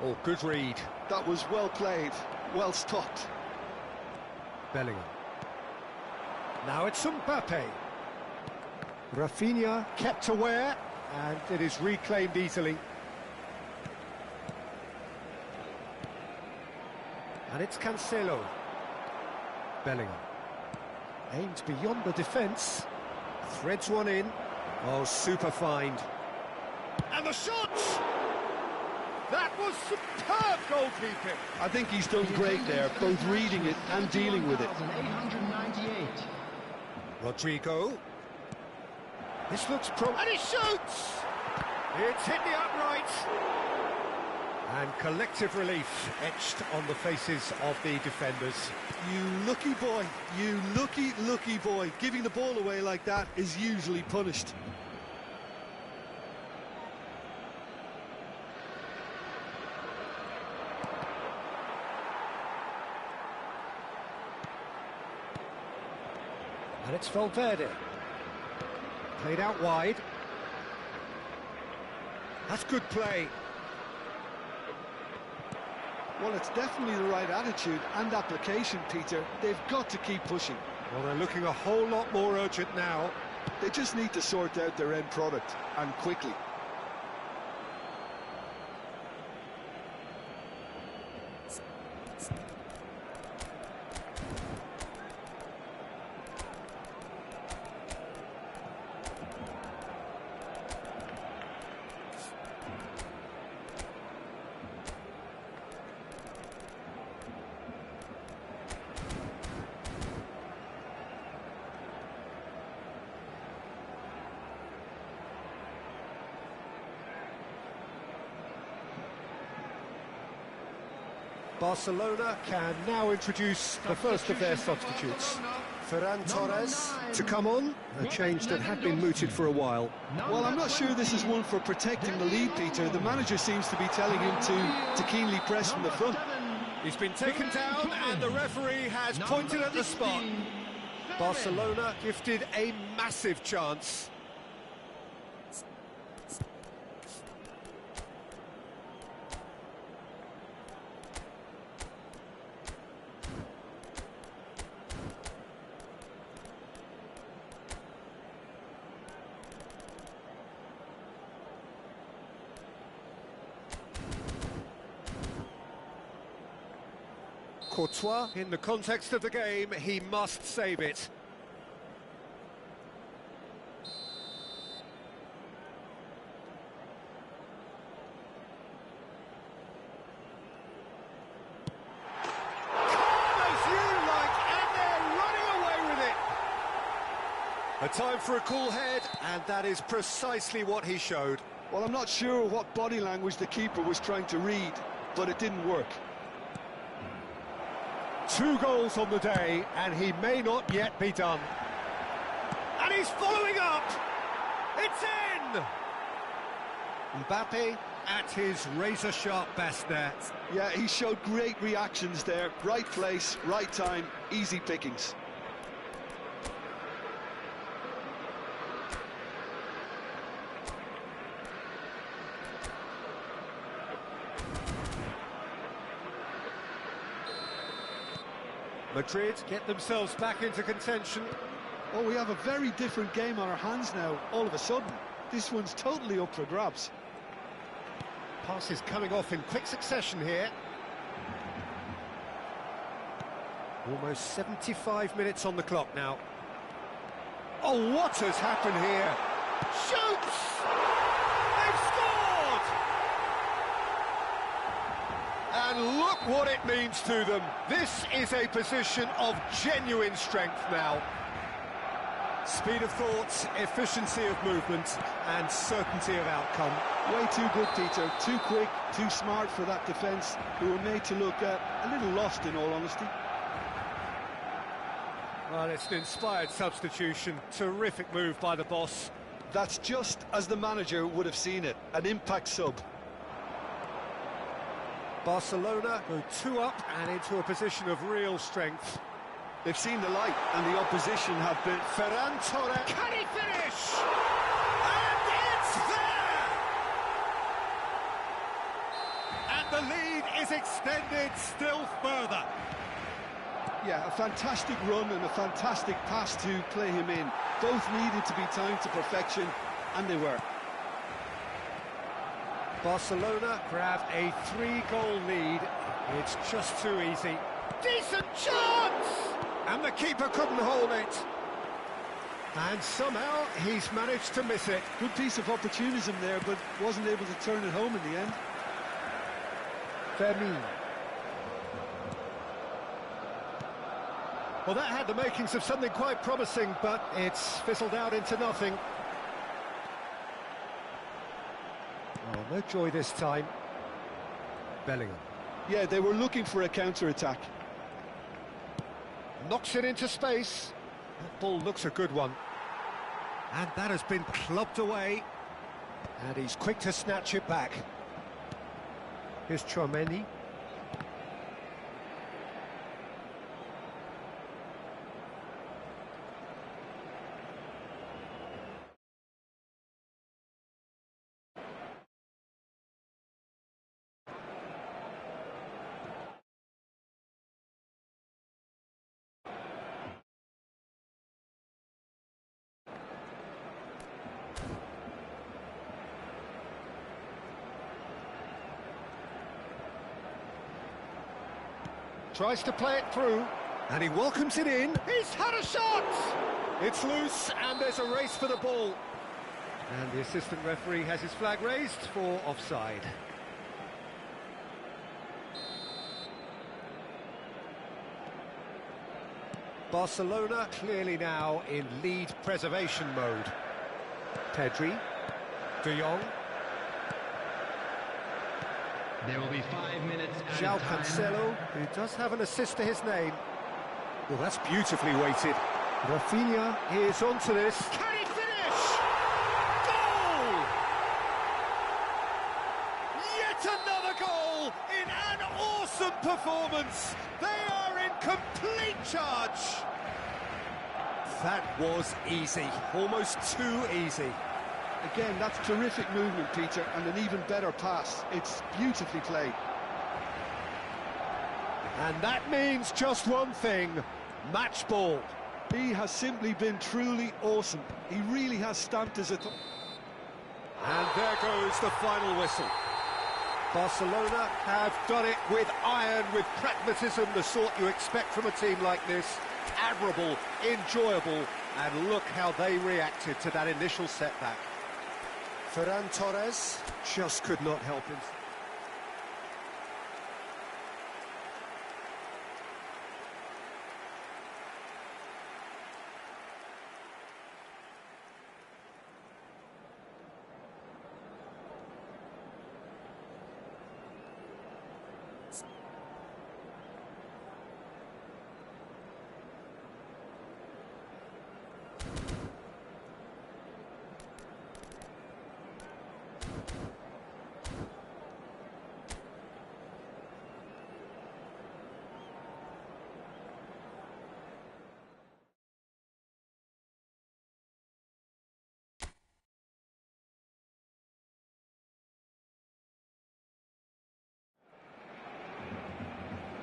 Oh, good read. That was well played, well stopped. Bellingham. Now it's Mbappe. Rafinha kept aware, and it is reclaimed easily. And it's Cancelo. Bellingham. Aimed beyond the defence. Threads one in. Oh, super find. And the shot! That was superb goalkeeping. I think he's done great there, both reading it and dealing with it. 898. Rodrigo. This looks and he shoots! It's hit the uprights. And collective relief etched on the faces of the defenders. You lucky boy, you lucky boy. Giving the ball away like that is usually punished. And it's Valverde. Played out wide. That's good play. Well, it's definitely the right attitude and application, Peter. They've got to keep pushing. Well, they're looking a whole lot more urgent now. They just need to sort out their end product, and quickly. Barcelona can now introduce the first of their substitutes. Ferran Torres to come on, a change that had been mooted for a while. Well, I'm not sure this is one for protecting the lead, Peter. The manager seems to be telling him to keenly press from the front. He's been taken down and the referee has pointed at the spot. Barcelona gifted a massive chance. Courtois, in the context of the game, he must save it. A time for a cool head, and that is precisely what he showed. Well, I'm not sure what body language the keeper was trying to read, but it didn't work. 2 goals on the day, and he may not yet be done. And he's following up! It's in! Mbappe at his razor-sharp best there. Yeah, he showed great reactions there. Right place, right time, easy pickings. Madrid get themselves back into contention. Oh, we have a very different game on our hands now, all of a sudden. This one's totally up for grabs. Passes coming off in quick succession here. Almost 75 minutes on the clock now. Oh, what has happened here? Shoots! They've scored! And look what it means to them. This is a position of genuine strength now. Speed of thought, efficiency of movement, and certainty of outcome. Way too good, Peter. Too quick, too smart for that defence, who were made to look a little lost, in all honesty. Well, it's an inspired substitution. Terrific move by the boss. That's just as the manager would have seen it. An impact sub. Barcelona go 2 up and into a position of real strength. They've seen the light, and the opposition have been... Ferran Torres. Can he finish? And it's there! And the lead is extended still further. Yeah, a fantastic run and a fantastic pass to play him in. Both needed to be timed to perfection, and they were. Barcelona grab a 3-goal lead. It's just too easy. Decent chance! And the keeper couldn't hold it. And somehow he's managed to miss it. Good piece of opportunism there, but wasn't able to turn it home in the end. Fermin. Well, that had the makings of something quite promising, but it's fizzled out into nothing. Oh, no joy this time. Bellingham. Yeah, they were looking for a counter-attack. Knocks it into space. That ball looks a good one. And that has been clubbed away. And he's quick to snatch it back. Here's Chouameni. Tries to play it through, and he welcomes it in. He's had a shot! It's loose, and there's a race for the ball. And the assistant referee has his flag raised for offside. Barcelona clearly now in lead preservation mode. Pedri, De Jong. There will be 5 minutes added João time. Cancelo, who does have an assist to his name. Well, that's beautifully weighted. Rafinha is onto this. Can he finish? Goal! Yet another goal in an awesome performance. They are in complete charge. That was easy, almost too easy. Again, that's terrific movement, Peter, and an even better pass. It's beautifully played. And that means just one thing, match ball. He has simply been truly awesome. He really has stamped his authority. And there goes the final whistle. Barcelona have done it with iron, with pragmatism, the sort you expect from a team like this. Admirable, enjoyable, and look how they reacted to that initial setback. Ferran Torres just could not help him.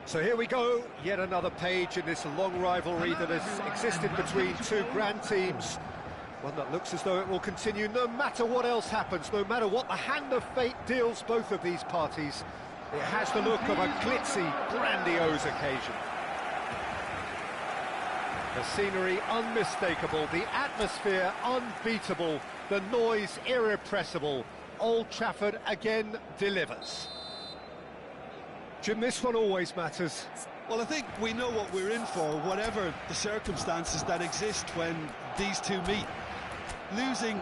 So here we go, yet another page in this long rivalry that has existed between two grand teams. One that looks as though it will continue no matter what else happens, no matter what the hand of fate deals both of these parties. It has the look of a glitzy, grandiose occasion. The scenery unmistakable, the atmosphere unbeatable, the noise irrepressible. Old Trafford again delivers. Jim, this one always matters. Well, I think we know what we're in for, whatever the circumstances that exist when these two meet. Losing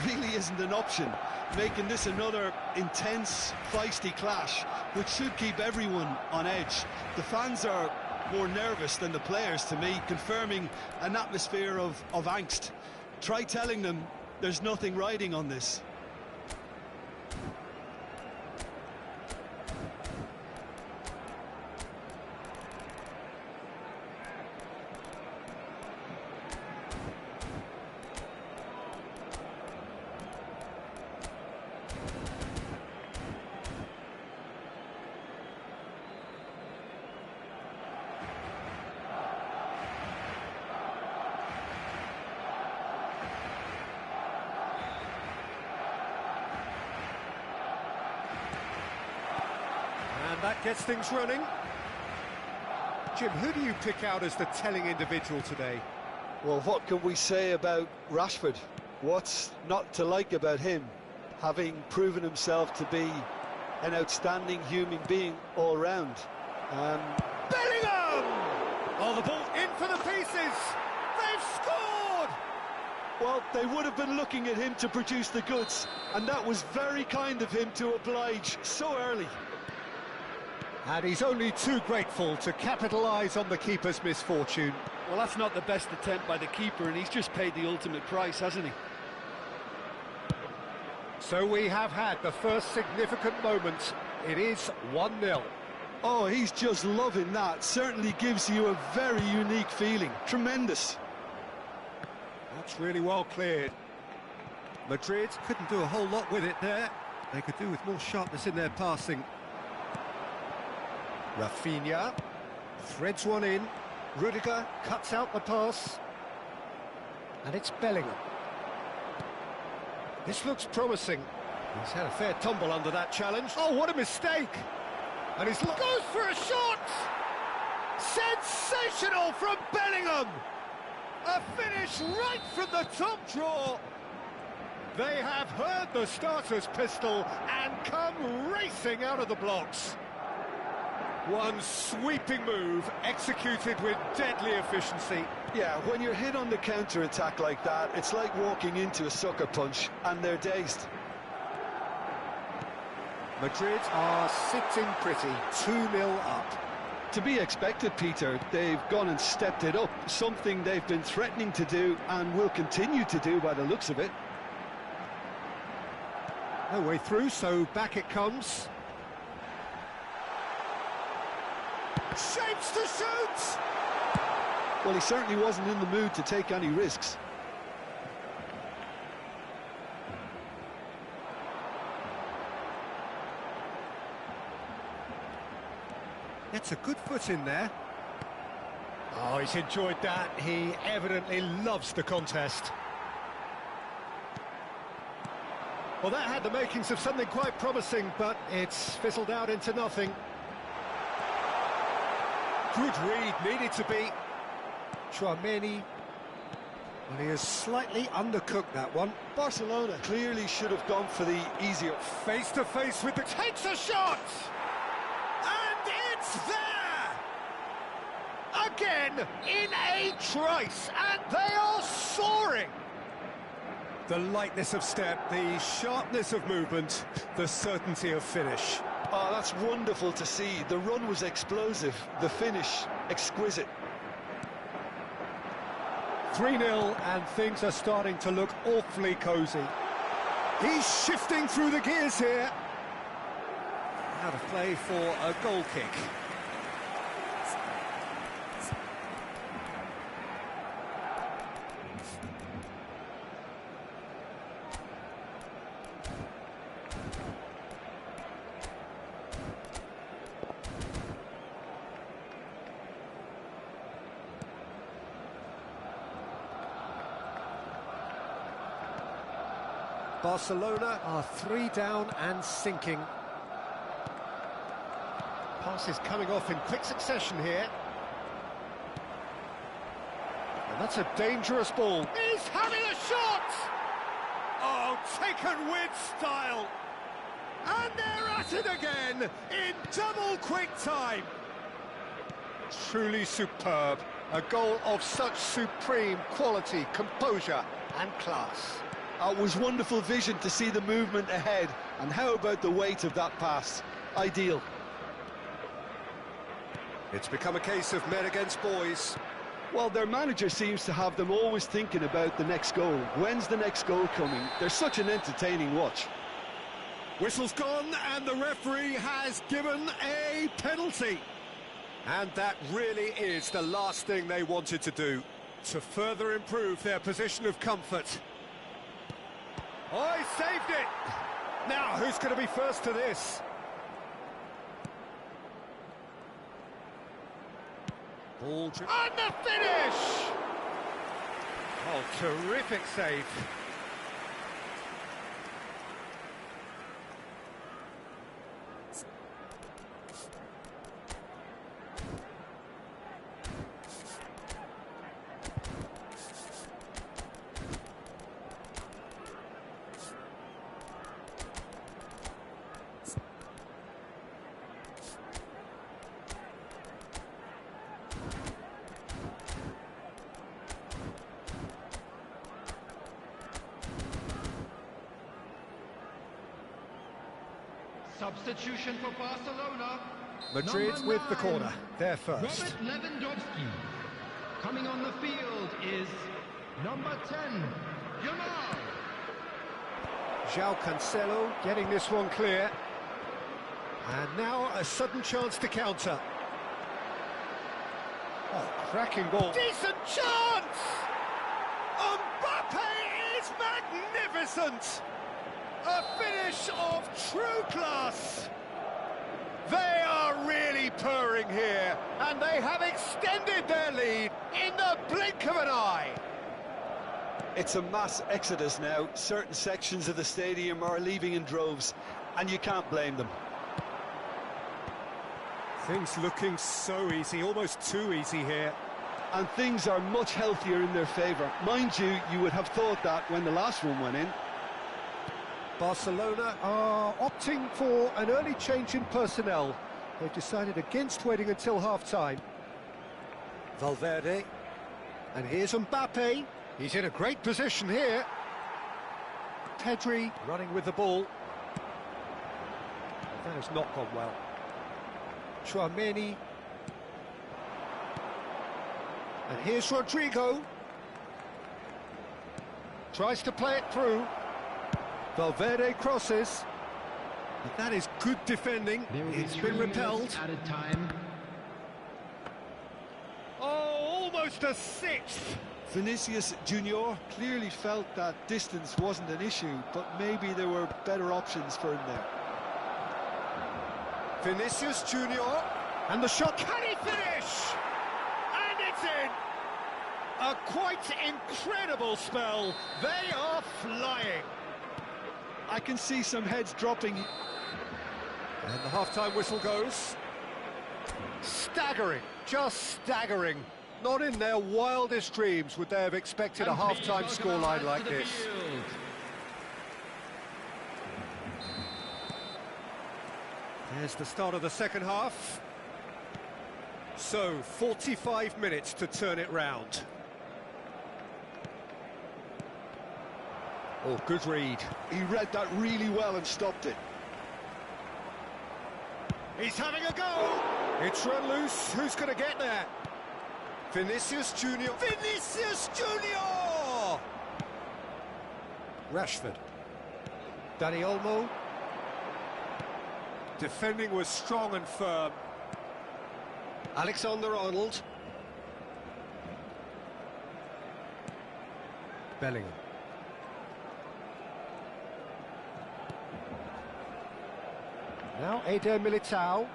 really isn't an option, making this another intense, feisty clash, which should keep everyone on edge. The fans are more nervous than the players, to me, confirming an atmosphere of angst. Try telling them there's nothing riding on this. And that gets things running. Jim, who do you pick out as the telling individual today? Well, what can we say about Rashford? What's not to like about him, having proven himself to be an outstanding human being all round? Bellingham! Oh, the ball in for the pieces! They've scored! Well, they would have been looking at him to produce the goods, and that was very kind of him to oblige so early. And he's only too grateful to capitalise on the keeper's misfortune. Well, that's not the best attempt by the keeper, and he's just paid the ultimate price, hasn't he? So we have had the first significant moment. It is 1-0. Oh, he's just loving that. Certainly gives you a very unique feeling. Tremendous. That's really well cleared. Madrid couldn't do a whole lot with it there. They could do with more sharpness in their passing. Rafinha threads one in. Rudiger cuts out the pass. And it's Bellingham. This looks promising. He's had a fair tumble under that challenge. Oh, what a mistake! And he's goes for a shot! Sensational from Bellingham! A finish right from the top draw! They have heard the starter's pistol and come racing out of the blocks. One sweeping move, executed with deadly efficiency. Yeah, when you're hit on the counter-attack like that, it's like walking into a sucker punch, and they're dazed. Madrid are sitting pretty, 2-0 up. To be expected, Peter. They've gone and stepped it up, something they've been threatening to do and will continue to do by the looks of it. No way through, so back it comes. Shapes to shoot! Well, he certainly wasn't in the mood to take any risks. Gets a good foot in there. Oh, he's enjoyed that. He evidently loves the contest. Well, that had the makings of something quite promising, but it's fizzled out into nothing. Good read, needed to be. Tchouaméni. Well, he has slightly undercooked that one. Barcelona clearly should have gone for the easier. Face to face with the... Takes a shot! And it's there! Again, in a trice, and they are soaring! The lightness of step, the sharpness of movement, the certainty of finish. Oh, that's wonderful to see. The run was explosive, the finish exquisite. 3-0, and things are starting to look awfully cosy. He's shifting through the gears here. Out of play for a goal kick. Barcelona are 3 down and sinking. Pass is coming off in quick succession here. And that's a dangerous ball. He's having a shot! Oh, taken with style! And they're at it again in double quick time. Truly superb. A goal of such supreme quality, composure and class. It was wonderful vision to see the movement ahead, and how about the weight of that pass? Ideal. It's become a case of men against boys. Well, their manager seems to have them always thinking about the next goal. When's the next goal coming? They're such an entertaining watch. Whistle's gone, and the referee has given a penalty. And that really is the last thing they wanted to do, to further improve their position of comfort. Oh, he saved it! Now, who's going to be first to this? Ball and the finish! Oh, terrific save. Substitution for Barcelona. Madrid Number with the 9, corner, they're first. Robert Lewandowski. Coming on the field is number 10, Yamal. João Cancelo getting this one clear. And now a sudden chance to counter. Oh, cracking ball. Decent chance! Mbappe is magnificent! A finish of true class! They are really purring here, and they have extended their lead in the blink of an eye. It's a mass exodus now. Certain sections of the stadium are leaving in droves, and you can't blame them. Things looking so easy, almost too easy here. And things are much healthier in their favour. Mind you, you would have thought that when the last one went in. Barcelona are opting for an early change in personnel. They've decided against waiting until half-time. Valverde. And here's Mbappe. He's in a great position here. Pedri running with the ball. That has not gone well. Tchouaméni. And here's Rodrigo. Tries to play it through. Valverde crosses. But that is good defending. It's been repelled. Added time. Oh, almost a sixth! Vinicius Junior clearly felt that distance wasn't an issue, but maybe there were better options for him there. Vinicius Junior, and the shot. Can he finish? And it's in! A quite incredible spell. They are flying. I can see some heads dropping. And the half-time whistle goes. Staggering, just staggering. Not in their wildest dreams would they have expected a half-time scoreline like this. There's the start of the second half. So, 45 minutes to turn it round. Oh, good read. He read that really well and stopped it. He's having a go! It's run loose. Who's going to get there? Vinicius Junior. Vinicius Junior! Rashford. Dani Olmo. Defending was strong and firm. Alexander-Arnold. Bellingham. Now Eder Militao.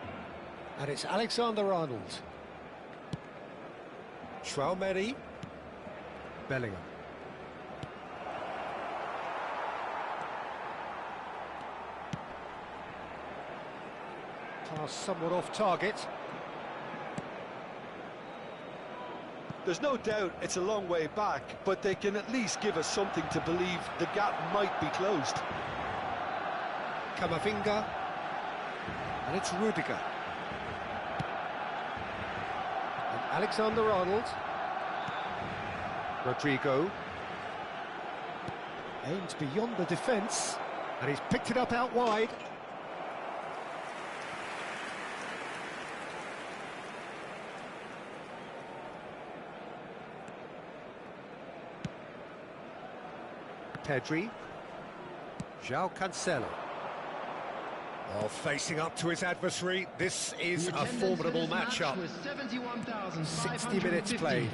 And it's Alexander-Arnold. Tchouaméni. Bellingham. Pass somewhat off target. There's no doubt it's a long way back, but they can at least give us something to believe the gap might be closed. Camavinga. And it's Rudiger. And Alexander-Arnold. Rodrigo. Aims beyond the defence. And he's picked it up out wide. Pedri. João Cancelo. Oh, facing up to his adversary, this is a formidable matchup. 60 minutes played.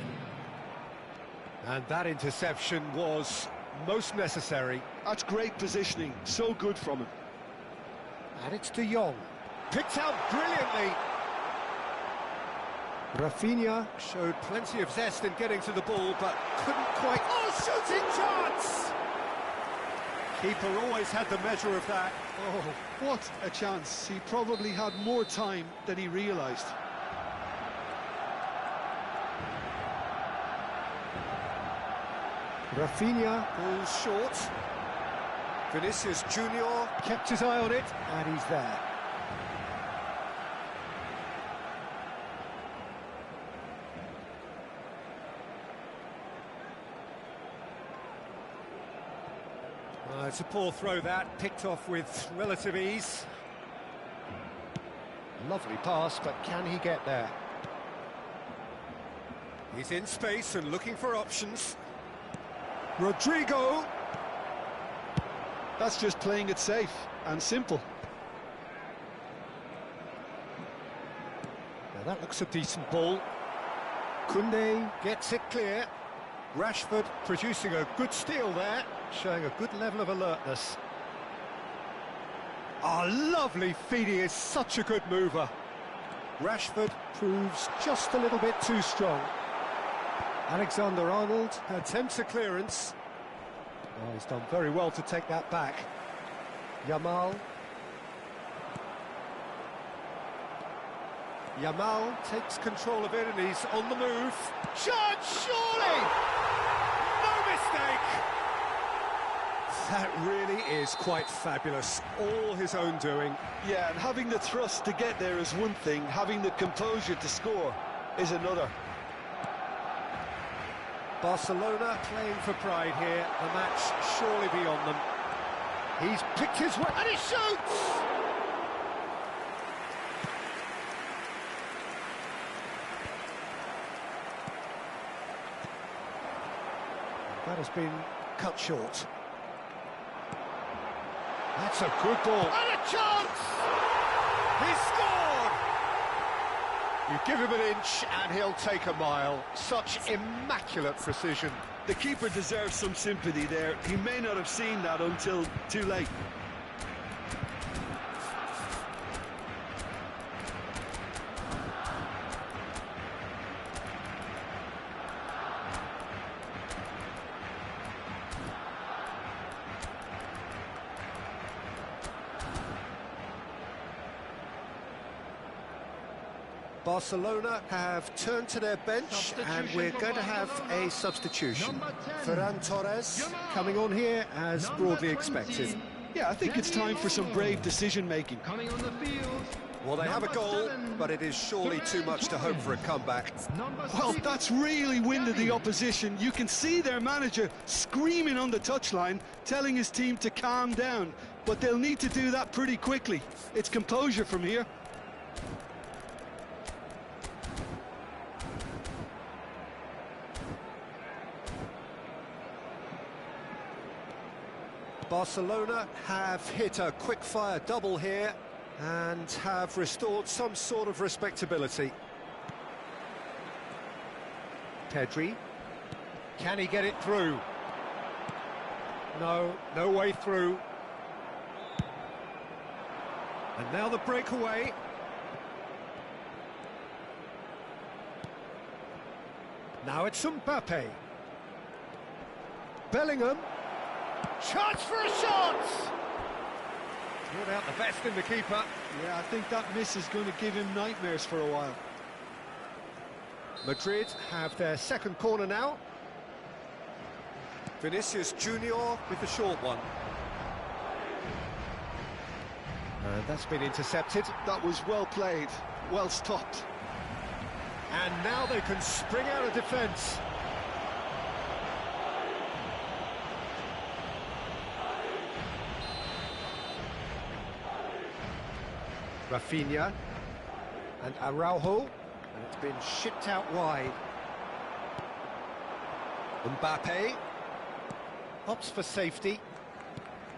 And that interception was most necessary. That's great positioning, so good from him. And it's De Jong. Picked out brilliantly. Rafinha showed plenty of zest in getting to the ball, but couldn't quite... Oh, shooting chance! Keeper always had the measure of that. Oh, what a chance. He probably had more time than he realised. Rafinha pulls short. Vinicius Junior kept his eye on it, and he's there. It's a poor throw that, picked off with relative ease. Lovely pass, but can he get there? He's in space and looking for options. Rodrigo! That's just playing it safe and simple. Now that looks a decent ball. Koundé gets it clear. Rashford producing a good steal there, showing a good level of alertness. Oh, lovely feed, he is such a good mover. Rashford proves just a little bit too strong. Alexander-Arnold attempts a clearance. Oh, he's done very well to take that back. Yamal. Yamal takes control of it and he's on the move. Shot, surely! No mistake! That really is quite fabulous, all his own doing. Yeah, and having the thrust to get there is one thing, having the composure to score is another. Barcelona playing for pride here, the match surely beyond them. He's picked his way, and he shoots! That has been cut short. That's a good ball. And a chance! He scored! You give him an inch and he'll take a mile. Such immaculate precision. The keeper deserves some sympathy there. He may not have seen that until too late. Barcelona have turned to their bench and we're going to have a substitution. Ferran Torres coming on here as broadly expected. Yeah, I think it's time for some brave decision-making. Coming on the field. Well, they have a goal, but it is surely too much to hope for a comeback. Well, that's really winded the opposition. You can see their manager screaming on the touchline, telling his team to calm down. But they'll need to do that pretty quickly. It's composure from here. Barcelona have hit a quick-fire double here and have restored some sort of respectability. Pedri. Can he get it through? No, no way through. And now the breakaway. Now it's Mbappe. Bellingham. Chance for a shot! Brought out the best in the keeper. Yeah, I think that miss is going to give him nightmares for a while. Madrid have their second corner now. Vinicius Junior with the short one. And that's been intercepted. That was well played, well stopped. And now they can spring out of defence. Rafinha and Araujo, and it's been shipped out wide. Mbappe opts for safety.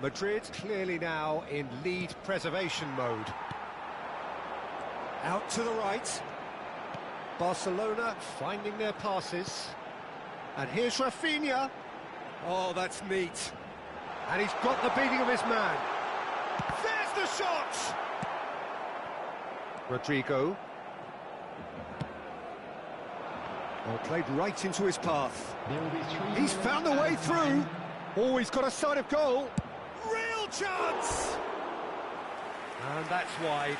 Madrid clearly now in lead preservation mode. Out to the right. Barcelona finding their passes. And here's Rafinha. Oh, that's neat. And he's got the beating of his man. There's the shot! Rodrigo. Well, played right into his path. He's found a way through. Oh, he's got a sight of goal. Real chance! And that's wide.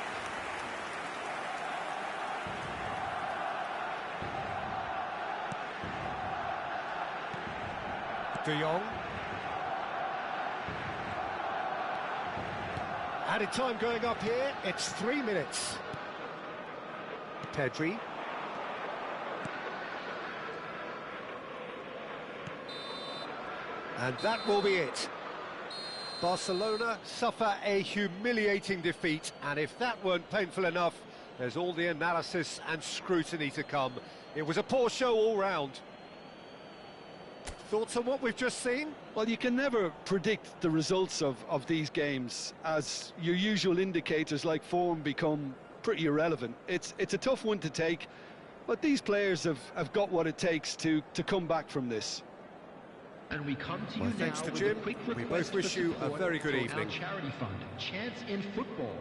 De Jong. Added time going up here. It's 3 minutes. Pedri. And that will be it. Barcelona suffer a humiliating defeat, and if that weren't painful enough, There's all the analysis and scrutiny to come. It was a poor show all round. Thoughts on what we've just seen? Well, you can never predict the results of these games, as your usual indicators like form become pretty irrelevant. It's a tough one to take, but these players have got what it takes to come back from this. And we come to Well, you thanks now to with Jim. a quick We request both wish for you a support very good for evening. Our charity fund, Chance in Football.